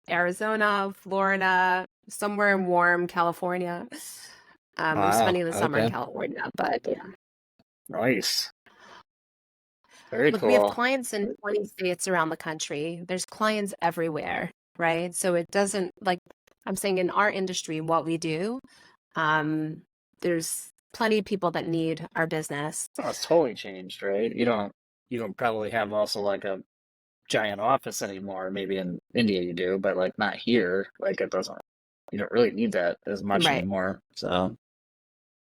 Arizona, Florida, somewhere warm, California. I'm spending the summer in California, but yeah. Nice. Very Look, cool. we have clients in 20 states around the country. There's clients everywhere, right? So it doesn't, like I'm saying, in our industry, what we do, there's plenty of people that need our business. Oh, it's totally changed, right? You don't probably have also like a giant office anymore. Maybe in India you do, but like not here. Like you don't really need that as much anymore. So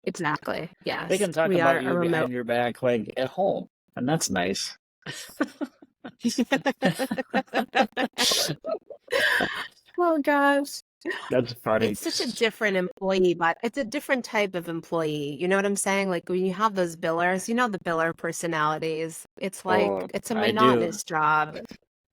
exactly. Yes. they can talk about you behind your back like at home. And that's nice. Well, gosh. That's funny. It's such a different employee, but it's a different type of employee. You know what I'm saying? Like when you have those billers, the biller personalities. It's like it's a monotonous job.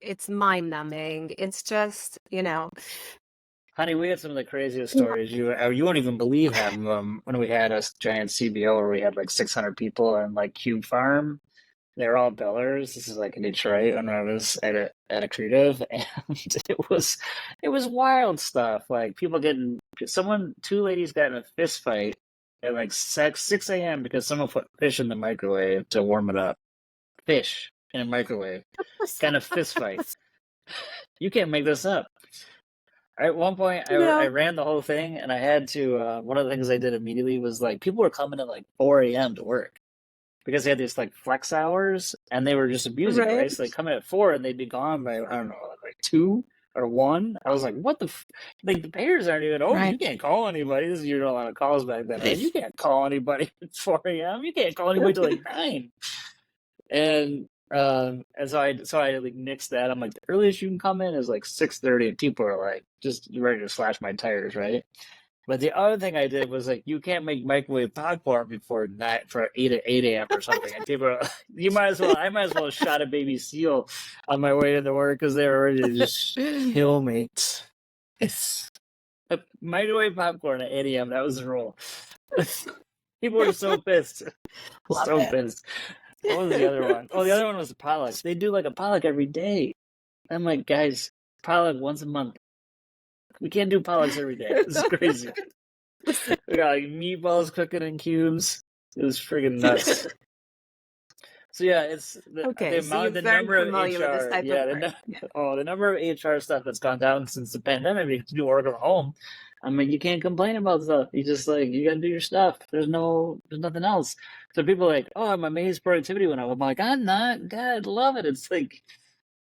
It's mind-numbing. It's just, Honey, we had some of the craziest stories. You won't even believe half of them. When we had a giant CBO where we had like 600 people and like Cube Farm. They're all billers. This is like in Detroit when I was at a creative, and it was wild stuff. Like two ladies got in a fist fight at like 6 a.m. because someone put fish in the microwave to warm it up. Fish in a microwave, kind of fist fight. You can't make this up. At one point, I ran the whole thing, and I had to. One of the things I did immediately was like people were coming at like 4 a.m. to work. Because they had these like flex hours and they were just abusing it, right? So they come in at 4 and they'd be gone by, I don't know, like 2 or 1. I was like, what the like the payers aren't even open. You can't call anybody. This is a lot of calls back then. Like, you can't call anybody at 4 a.m. You can't call anybody till like 9. And so I like nixed that. I'm like, the earliest you can come in is like 6:30 and people are like just ready to slash my tires, right? But the other thing I did was like, you can't make microwave popcorn before 8 a.m. or something. And people are, I might as well have shot a baby seal on my way into work because they were ready to just kill me. It's microwave popcorn at 8 a.m. That was the rule. People were so pissed. Pissed. What was the other one? Oh, the other one was a potluck. They do like a potluck every day. I'm like, guys, potluck once a month. We can't do potlucks every day. This is crazy. We got like meatballs cooking in cubes. It was friggin' nuts. So yeah, it's the Okay, so you're the very number of familiar with this HR. type of Yeah, work. Yeah. the number of HR stuff that's gone down since the pandemic because you work at home. I mean, you can't complain about stuff. You just like you gotta do your stuff. There's nothing else. So people are like, oh, I'm amazed productivity went up. I'm like, I'm not. God, love it. It's like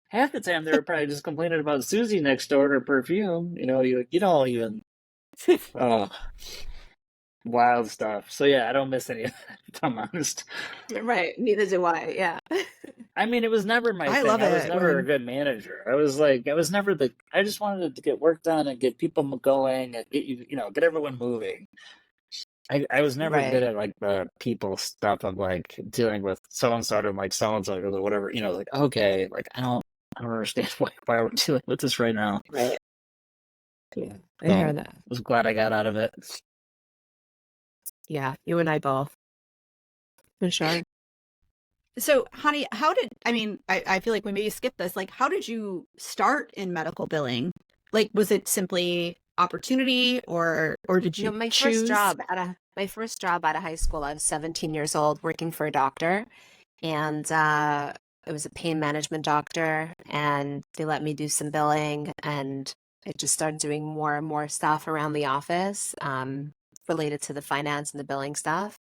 half the time they were probably just complaining about Susie next door and her perfume. You know, you don't even. Oh, wild stuff. So yeah, I don't miss any of that, if I'm honest. Right, neither do I. Yeah. I mean, it was never my I thing. love I was it never a when good manager. I was like, I was never the. I just wanted to get work done and get people going and get get everyone moving. I was never good Right. at like the people stuff of like dealing with so and so and like so and so or whatever. Like okay, like I don't understand why we're dealing with this right now. Right. Yeah, I So hear I that. was glad I got out of it. Yeah, you and I both, for sure. So, honey, I feel like we maybe skipped this. Like, how did you start in medical billing? Like, was it simply opportunity or did You know, you choose? my first job out of high school, I was 17 years old working for a doctor, and it was a pain management doctor, and they let me do some billing, and I just started doing more and more stuff around the office, related to the finance and the billing stuff.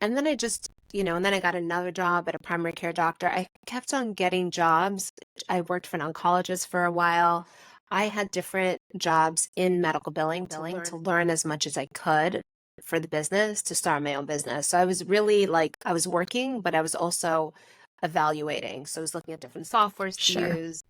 And then and then I got another job at a primary care doctor. I kept on getting jobs. I worked for an oncologist for a while. I had different jobs in medical billing to learn as much as I could for the business to start my own business. So I was really like, I was working, but I was also evaluating. So I was looking at different softwares to Sure. use.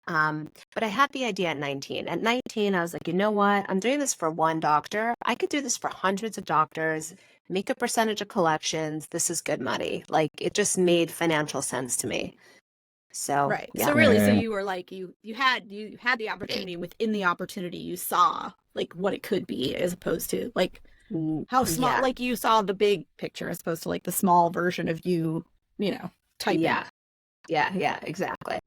But I had the idea at 19. At 19, I was like, you know what? I'm doing this for one doctor. I could do this for hundreds of doctors, make a percentage of collections. This is good money. Like it just made financial sense to me. So Right. So yeah. really, so you were like you had the opportunity, within the opportunity you saw like what it could be, as opposed to like how small, Yeah. like you saw the big picture as opposed to like the small version of typing. Yeah. Yeah. Yeah. Exactly.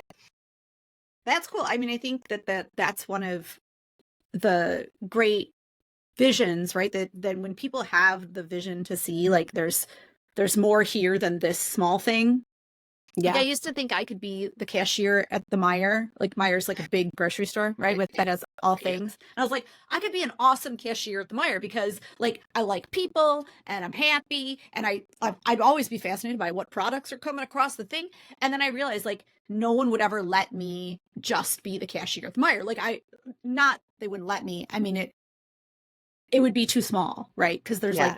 That's cool. I mean, I think that's one of the great visions, right? That when people have the vision to see like there's more here than this small thing. Like I Yeah. used to think I could be the cashier at the Meijer. Like Meijer's like a big grocery store, right? That has all things. And I was like, I could be an awesome cashier at the Meijer because like I like people and I'm happy and I'd always be fascinated by what products are coming across the thing. And then I realized like no one would ever let me just be the cashier at the Meijer. Like they wouldn't let me. I mean it would be too small, right? Because there's like Yeah.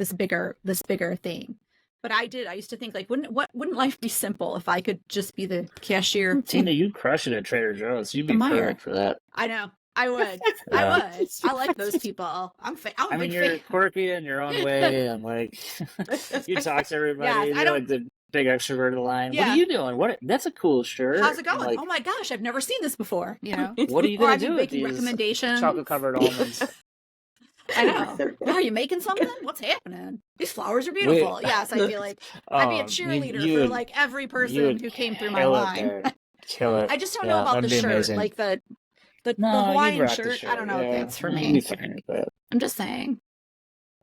this bigger thing. But I used to think like wouldn't life be simple if I could just be the cashier Tina, in you'd crush it at Trader Joe's. You'd the be Meijer? perfect for that. I know. I would. I Yeah. would. I like those people. I'm I a mean, big you're fan. quirky in your own way, and like you talk to everybody. Yes, I You're don't. like the big extrovert of the line. What are Yeah. you doing? What? That's a cool How's shirt. it And going? like, Oh my gosh, I've never seen this before. what are you Or gonna I'd be do with making these recommendations. chocolate covered almonds? I know. Are you making something? What's happening? These flowers are Wait, beautiful. Yes, I feel like I'd be a oh, cheerleader for like every you person would who came through my kill it line. there. Kill it. I just don't know Yeah, about the that'd be shirt, amazing. like the No, you'd Hawaiian rock the shirt. I don't shirt. know if Yeah, that's for you'd me. be fine with that. I'm just saying.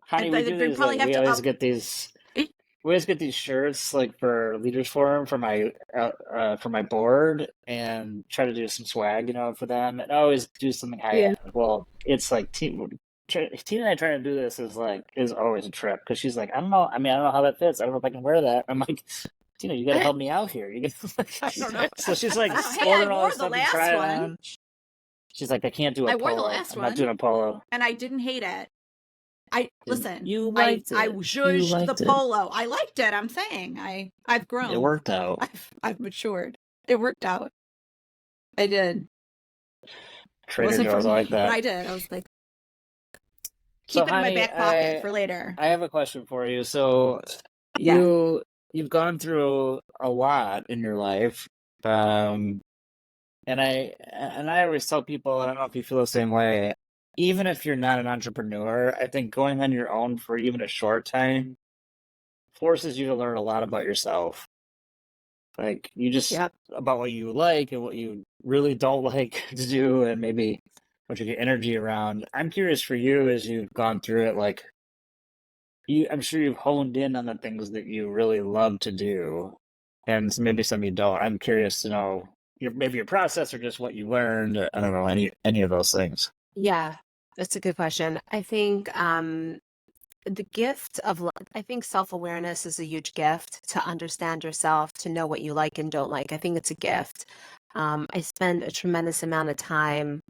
Honey, we do They these probably like have we to always up. get these. We always get these shirts like for Leaders Forum for my board and try to do some swag, for them, and I always do something high Yeah. end. Well, it's like Tina and I trying to do this is always a trip because she's like, I don't know. I mean, I don't know how that fits. I don't know if I can wear that. I'm like, Tina, you got to help me out here. I don't know. So she's like Hey, I ordering all wore this the stuff to last try it one. on. She's like, I can't do a I wore the polo. last I'm not one, doing a polo. and I didn't hate it. Listen. You I liked I it. You judged the liked it. polo. I liked it. I'm saying I've It grown. worked out. I've matured. It worked out. I did. It Trader wasn't for Joe's, I like me, but that. I did. I was like, So, keep it in my honey, back pocket for later. I have a question for you. So, Yeah. you've gone through a lot in your life, um, and I always tell people, I don't know if you feel the same way. Even if you're not an entrepreneur, I think going on your own for even a short time forces you to learn a lot about yourself. Like you just Yep. about what you like and what you really don't like to do, and maybe what you get energy around. I'm curious for you as you've gone through it, like I'm sure you've honed in on the things that you really love to do, and maybe some you don't. I'm curious to know maybe your process or just what you learned. Or, I don't know any of those things. Yeah, that's a good question. I think the gift of, I think self-awareness is a huge gift to understand yourself, to know what you like and don't like. I think it's a gift. I spend a tremendous amount of time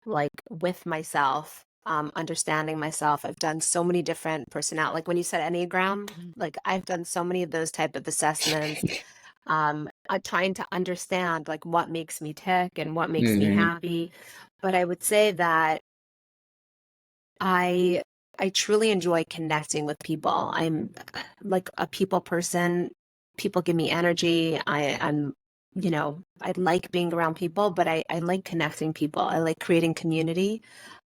like with myself, understanding myself. I've done so many different personality, like when you said Enneagram, like I've done so many of those type of assessments. Trying to understand like what makes me tick and what makes me Mm-hmm. happy. But I would say that I I truly enjoy connecting with people. I'm like a people person. People give me energy. I'm, I like being around people, but I like connecting people. I like creating community.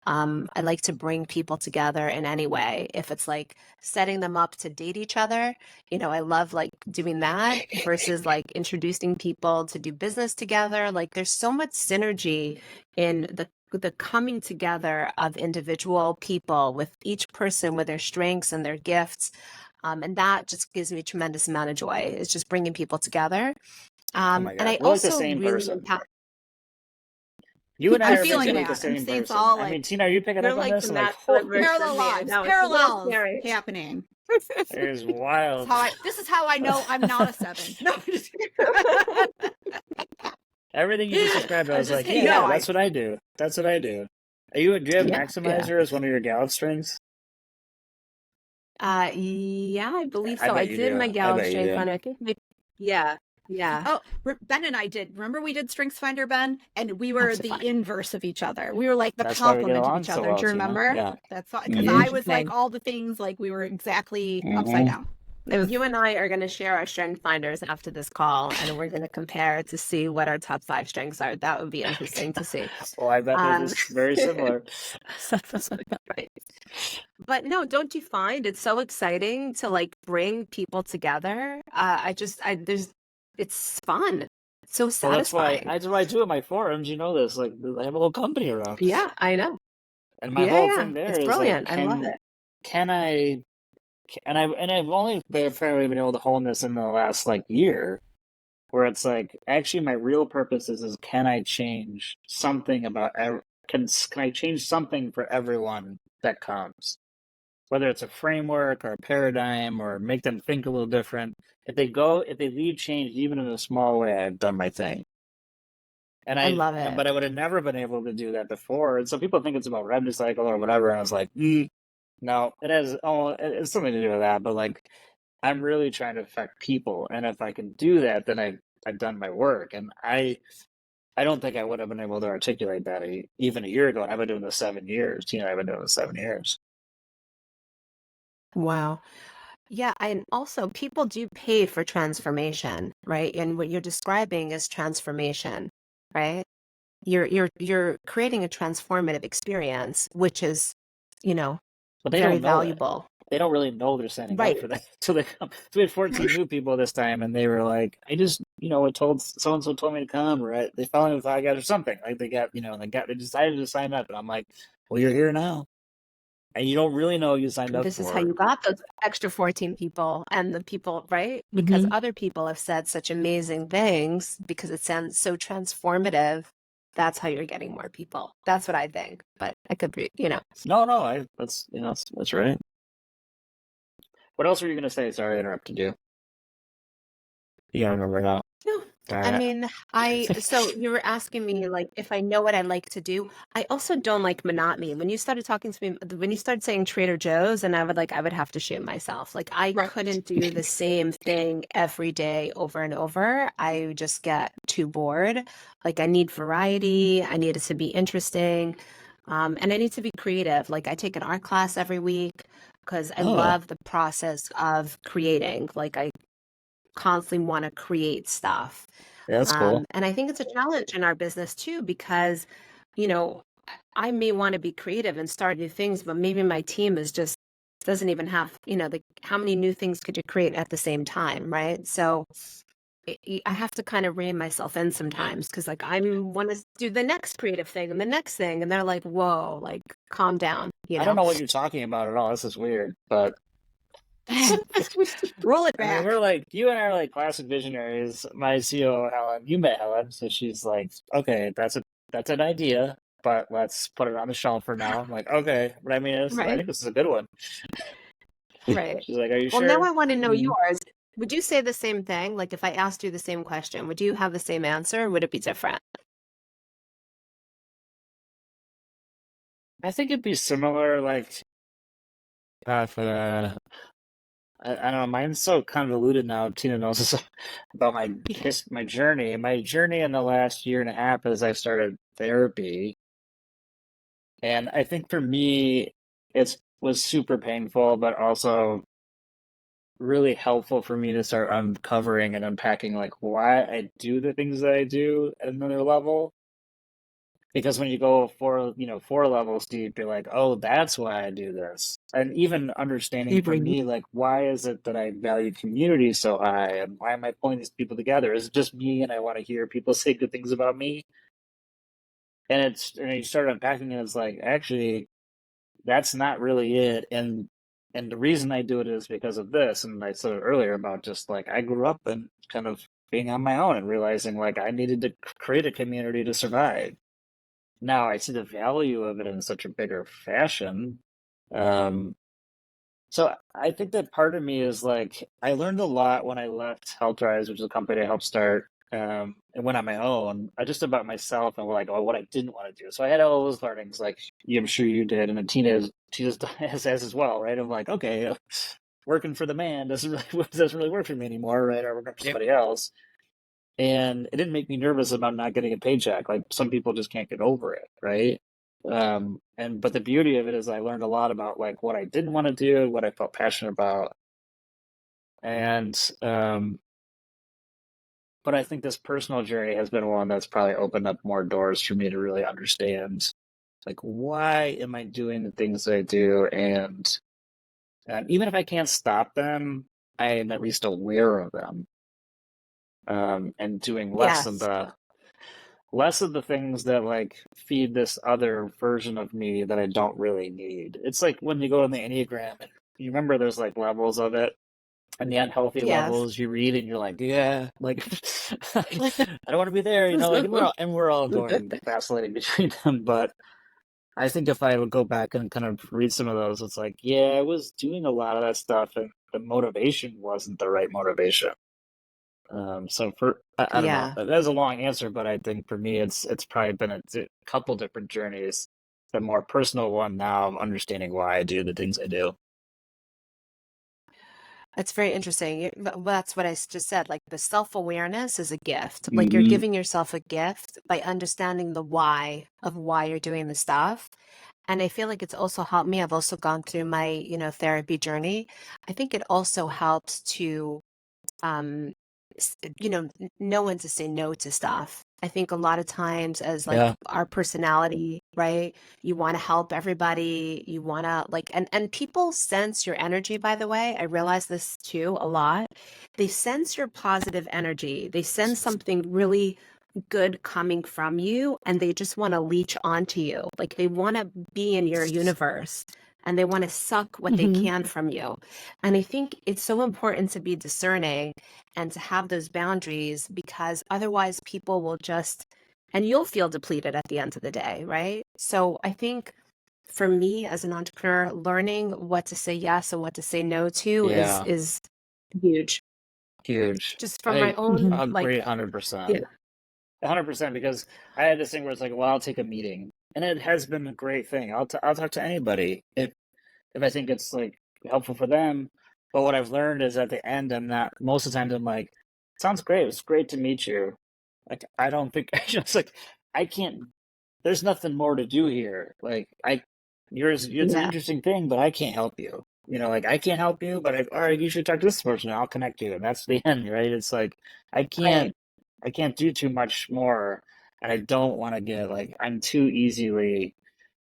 I like to bring people together in any way. If it's like setting them up to date each other, I love like doing that versus like introducing people to do business together. Like there's so much synergy in the coming together of individual people with each person with their strengths and their gifts. And that just gives me a tremendous amount of joy. It's just bringing people together. Oh my And God, I we're like the also same really person. empower. You and I I'm are feeling basically the that. I'm same saying it's person. all I mean, like Tina, are you picking You're up on like this? the I'm like, masculine version parallel of me. lives, No, it's a little parallels scary. happening. it is wild. This is how I know I'm not a 7. No, I'm just Everything you just described, I I'm was just like, kidding. yeah, No, that's what I do. That's what I do. Do you have Yeah, yeah. Maximizer as one of your Gallup strengths? Yeah, I believe I so. I bet you did do. my I Gallup bet you Strength do. Finder. I think yeah, yeah. Oh, Ben and I did. Remember we did StrengthsFinder, Ben, and we were That's so the funny. inverse of each other. We were like the That's why we get complement of along each so other. well, Do you Tina. remember? Yeah. That's why, because I Mm-hmm. was like Interesting. all the things, like we were exactly upside Mm-hmm. down. It was You and I are going to share our strength finders after this call, and we're going to compare to see what our top 5 strengths are. That would be interesting to see. Well, I bet they're Um, just very similar. right. But no, don't you find it's so exciting to like bring people together? It's fun. It's so Well, satisfying. that's why I do at my forums. You know this. Like, I have a whole company around, Yeah, I know. and my Yeah, whole yeah. thing there It's is like, brilliant. I love it. can I? I've only fairly been able to hone this in the last like year, where it's like actually my real purpose is can I change something about can I change something for everyone that comes, whether it's a framework or a paradigm or make them think a little different. If they leave changed even in a small way, I've done my thing. I love it. But I would have never been able to do that before. And so people think it's about revenue cycle or whatever. And I was like, no, it's something to do with that. But like, I'm really trying to affect people. And if I can do that, then I've done my work. And I don't think I would have been able to articulate that even a year ago. I've been doing this 7 years. I've been doing this 7 years. Wow. Yeah, and also people do pay for transformation, right? And what you're describing is transformation, right? You're creating a transformative experience, which is, you know, But they very don't know that. valuable. They don't really know they're signing up Right. for that until they come. So we had 14 new people this time, and they were like, "I just, I told so and so told me to come, or they followed me with I got or something." Like they decided to sign up, and I'm like, "Well, you're here now, and you don't really know you signed up This is how for." you got those extra 14 people and the people, right? Because Mm-hmm. other people have said such amazing things because it sounds so transformative. That's how you're getting more people. That's what I think. But I could be. No, that's right. What else were you gonna say? Sorry, I interrupted you. You gotta remember now. No, Darn I it. mean, so you were asking me like if I know what I like to do. I also don't like monotony. When you started talking to me, when you started saying Trader Joe's, and I would have to shoot myself. Like I right. couldn't do the same thing every day over and over. I would just get too bored. Like I need variety. I need it to be interesting. And I need to be creative. Like I take an art class every week because I Oh, love the process of creating. Like I constantly want to create stuff. yeah, that's cool. And I think it's a challenge in our business too, because, you know, I may want to be creative and start new things, but maybe my team is just doesn't even have, like how many new things could you create at the same time, right? So I have to kind of rein myself in sometimes because like I want to do the next creative thing and the next thing, and they're like, "Whoa, like calm down," you I don't know. know what you're talking about at all. This is weird, but Roll it I mean, back. you and I are like classic visionaries. My CEO, Helen, you met Helen, so she's like, okay, that's an idea, but let's put it on the shelf for now. I'm like, okay, but I mean, I Right, think this is a good one. right. She's like, are you Well, now sure? I want to know Mhm. yours. Would you say the same thing? Like if I asked you the same question, would you have the same answer or would it be different? I think it'd be similar, like, for I don't know, mine's so convoluted now. Tina knows this about my journey. My journey in the last year and a half as I started therapy. And I think for me, it was super painful, but also really helpful for me to start uncovering and unpacking like why I do the things that I do at another level. Because when you go four levels deep, you're like, oh, that's why I do this. And even understanding for me, like, why is it that I value community so high? And why am I pulling these people together? Is it just me and I want to hear people say good things about me? And you start unpacking it, it's like, actually, that's not really it. And the reason I do it is because of this. And I said it earlier about just like I grew up and kind of being on my own and realizing like I needed to create a community to survive. Now I see the value of it in such a bigger fashion. Um, so I think that part of me is like I learned a lot when I left Help Rise, which is a company I helped start, and went on my own, just about myself and like what I didn't want to do. So I had all those learnings, like I'm sure you did, and then Tina has as well, right? I'm like, okay, working for the man doesn't really work for me anymore, right? I work for somebody else. And it didn't make me nervous about not getting a paycheck. Like some people just can't get over it, right? And but the beauty of it is I learned a lot about like what I didn't want to do, what I felt passionate about, and but I think this personal journey has been one that's probably opened up more doors for me to really understand like why am I doing the things that I do, and even if I can't stop them, I am at least aware of them, and doing Yes. less of the things that like feed this other version of me that I don't really need. It's like when you go on the Enneagram, you remember there's like levels of it, and the unhealthy Yes. levels you read, and you're like, yeah, like I don't want to be there, you know, like and we're all going vacillating between them. But I think if I would go back and kind of read some of those, it's like, yeah, I was doing a lot of that stuff, and the motivation wasn't the right motivation. So I don't know. Yeah. That's a long answer, but I think for me, it's probably been a couple different journeys. The more personal one now, of understanding why I do the things I do. That's very interesting. That's what I just said. Like the self-awareness is a gift. Like you're Hmm. giving yourself a gift by understanding the why of why you're doing the stuff. And I feel like it's also helped me. I've also gone through my, therapy journey. I think it also helps to um know when to say no to stuff. I think a lot of times as like Yeah, our personality, right? You want to help everybody, you want to like and people sense your energy, by the way. I realize this too a lot. They sense your positive energy. They sense something really good coming from you and they just want to leech onto you. Like they want to be in your universe and they want to suck what they Hmm. can from you. And I think it's so important to be discerning and to have those boundaries because otherwise people will just, and you'll feel depleted at the end of the day, right? So I think for me as an entrepreneur, learning what to say yes and what to say no to is yeah, is huge. huge. Just from my I own agree, like 100%, yeah, 100%. Because I had this thing where it's like, well, I'll take a meeting, and it has been a great thing. I'll talk to anybody if I think it's like helpful for them. But what I've learned is at the end, I'm not. Most of the times, I'm like, sounds great. It's great to meet you. Like I don't think it's like I can't. There's nothing more to do here. Like it's an yeah, interesting thing, but I can't help you. You know, like I can't help you, but all right, you should talk to this person. I'll connect you, and that's the end, right? It's like I right. can't, I can't do too much more, and I don't want to get like I'm too easily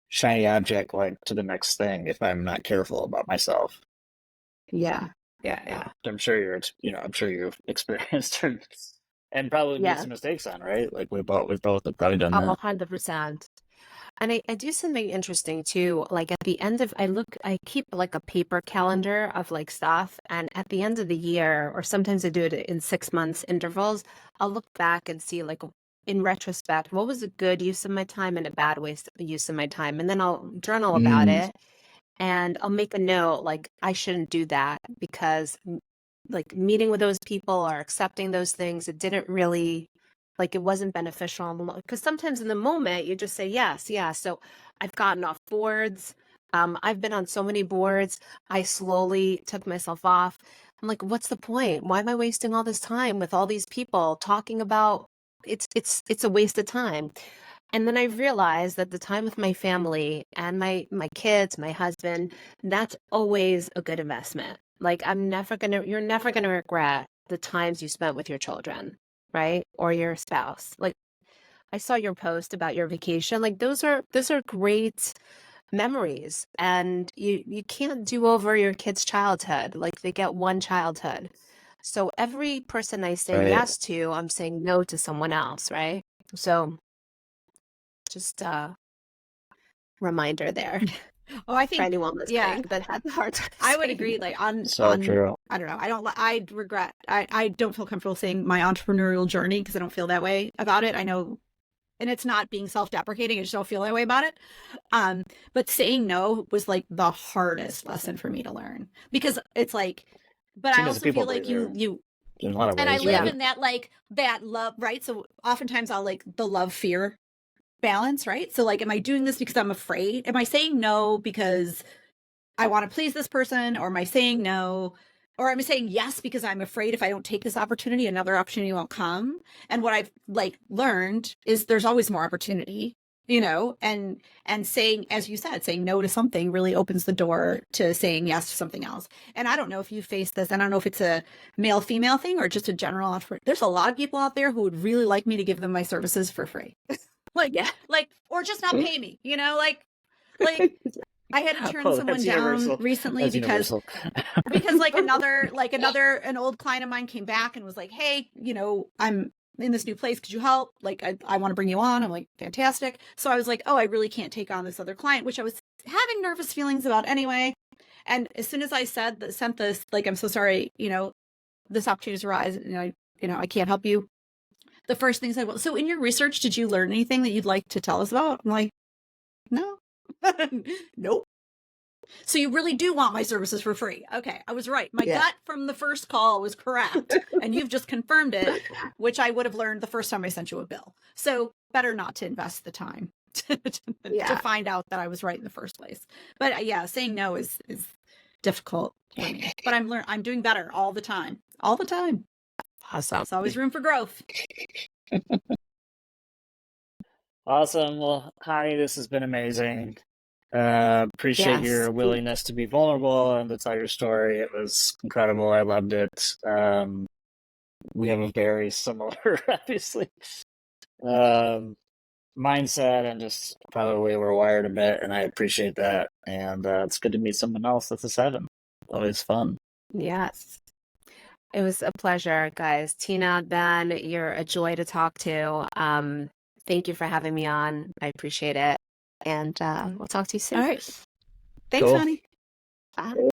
shiny object like to the next thing if I'm not careful about myself. Yeah, Yeah. I'm sure I'm sure you've experienced and probably made Yeah. some mistakes on, right? Like we both have probably done Oh, that. 100%. And I do something interesting too. Like at the end of, I keep like a paper calendar of like stuff. And at the end of the year, or sometimes I do it in 6 months intervals, I'll look back and see like in retrospect, what was a good use of my time and a bad use of my time. And then I'll journal about Mm, it and I'll make a note like I shouldn't do that because like meeting with those people or accepting those things, it didn't really like it wasn't beneficial because sometimes in the moment you just say yes, yeah. So I've gotten off boards. I've been on so many boards. I slowly took myself off. I'm like, what's the point? Why am I wasting all this time with all these people talking about it's a waste of time. And then I realized that the time with my family and my kids, my husband, that's always a good investment. Like you're never gonna regret the times you spent with your children, right? Or your spouse. Like I saw your post about your vacation. Like those are great memories. And you can't do over your kids' childhood. Like they get one childhood. So every person I say right. yes to, I'm saying no to someone else, right? So just reminder there I for think, anyone yeah, listening that had the hard time I would saying agree. no. Like So true. I don't know. I regret. I don't feel comfortable saying my entrepreneurial journey because I don't feel that way about it. I know, and it's not being self-deprecating. I just don't feel that way about it. But saying no was like the hardest lesson for me to learn because it's like, but I Tina's a also people feel like pleaser you in a lot of and I ways, live Yeah. right? in that like that love, right? So oftentimes I'll like the love fear balance, right? So like, am I doing this because I'm afraid? Am I saying no because I want to please this person, or am I saying no, or am I saying yes because I'm afraid if I don't take this opportunity, another opportunity won't come? And what I've like learned is there's always more opportunity, and saying, as you said, saying no to something really opens the door to saying yes to something else. And I don't know if you face this. I don't know if it's a male female thing or just a general entrepreneur. There's a lot of people out there who would really like me to give them my services for free, Yeah. or just not pay me, like I had to turn Oh, someone that's down universal. recently That's because universal. an old client of mine came back and was like, hey, I'm in this new place, could you help? Like I want to bring you on. I'm like, fantastic. So I was like, oh, I really can't take on this other client, which I was having nervous feelings about anyway. And as soon as I sent this, like, I'm so sorry, this opportunity to rise, I can't help you. The first thing said, well, so in your research, did you learn anything that you'd like to tell us about? I'm like, no. Nope. So you really do want my services for free. Okay, I was right. My gut from the first call was correct. And you've just confirmed it, which I would have learned the first time I sent you a bill. So better not to invest the time to find out that I was right in the first place. But yeah, saying no is difficult for me. But I'm doing better all the time. All the time. Awesome. There's always room for growth. Awesome. Well, Hani, this has been amazing. Appreciate Yes. your willingness to be vulnerable and to tell your story. It was incredible. I loved it. We have a very similar, obviously, mindset and just probably the way we're wired a bit, and I appreciate that. And it's good to meet someone else that's a seven. Always fun. Yes. It was a pleasure, guys. Tina, Ben, you're a joy to talk to. Thank you for having me on. I appreciate it. And we'll talk to you soon. All right. Thanks, Cool. honey. Bye.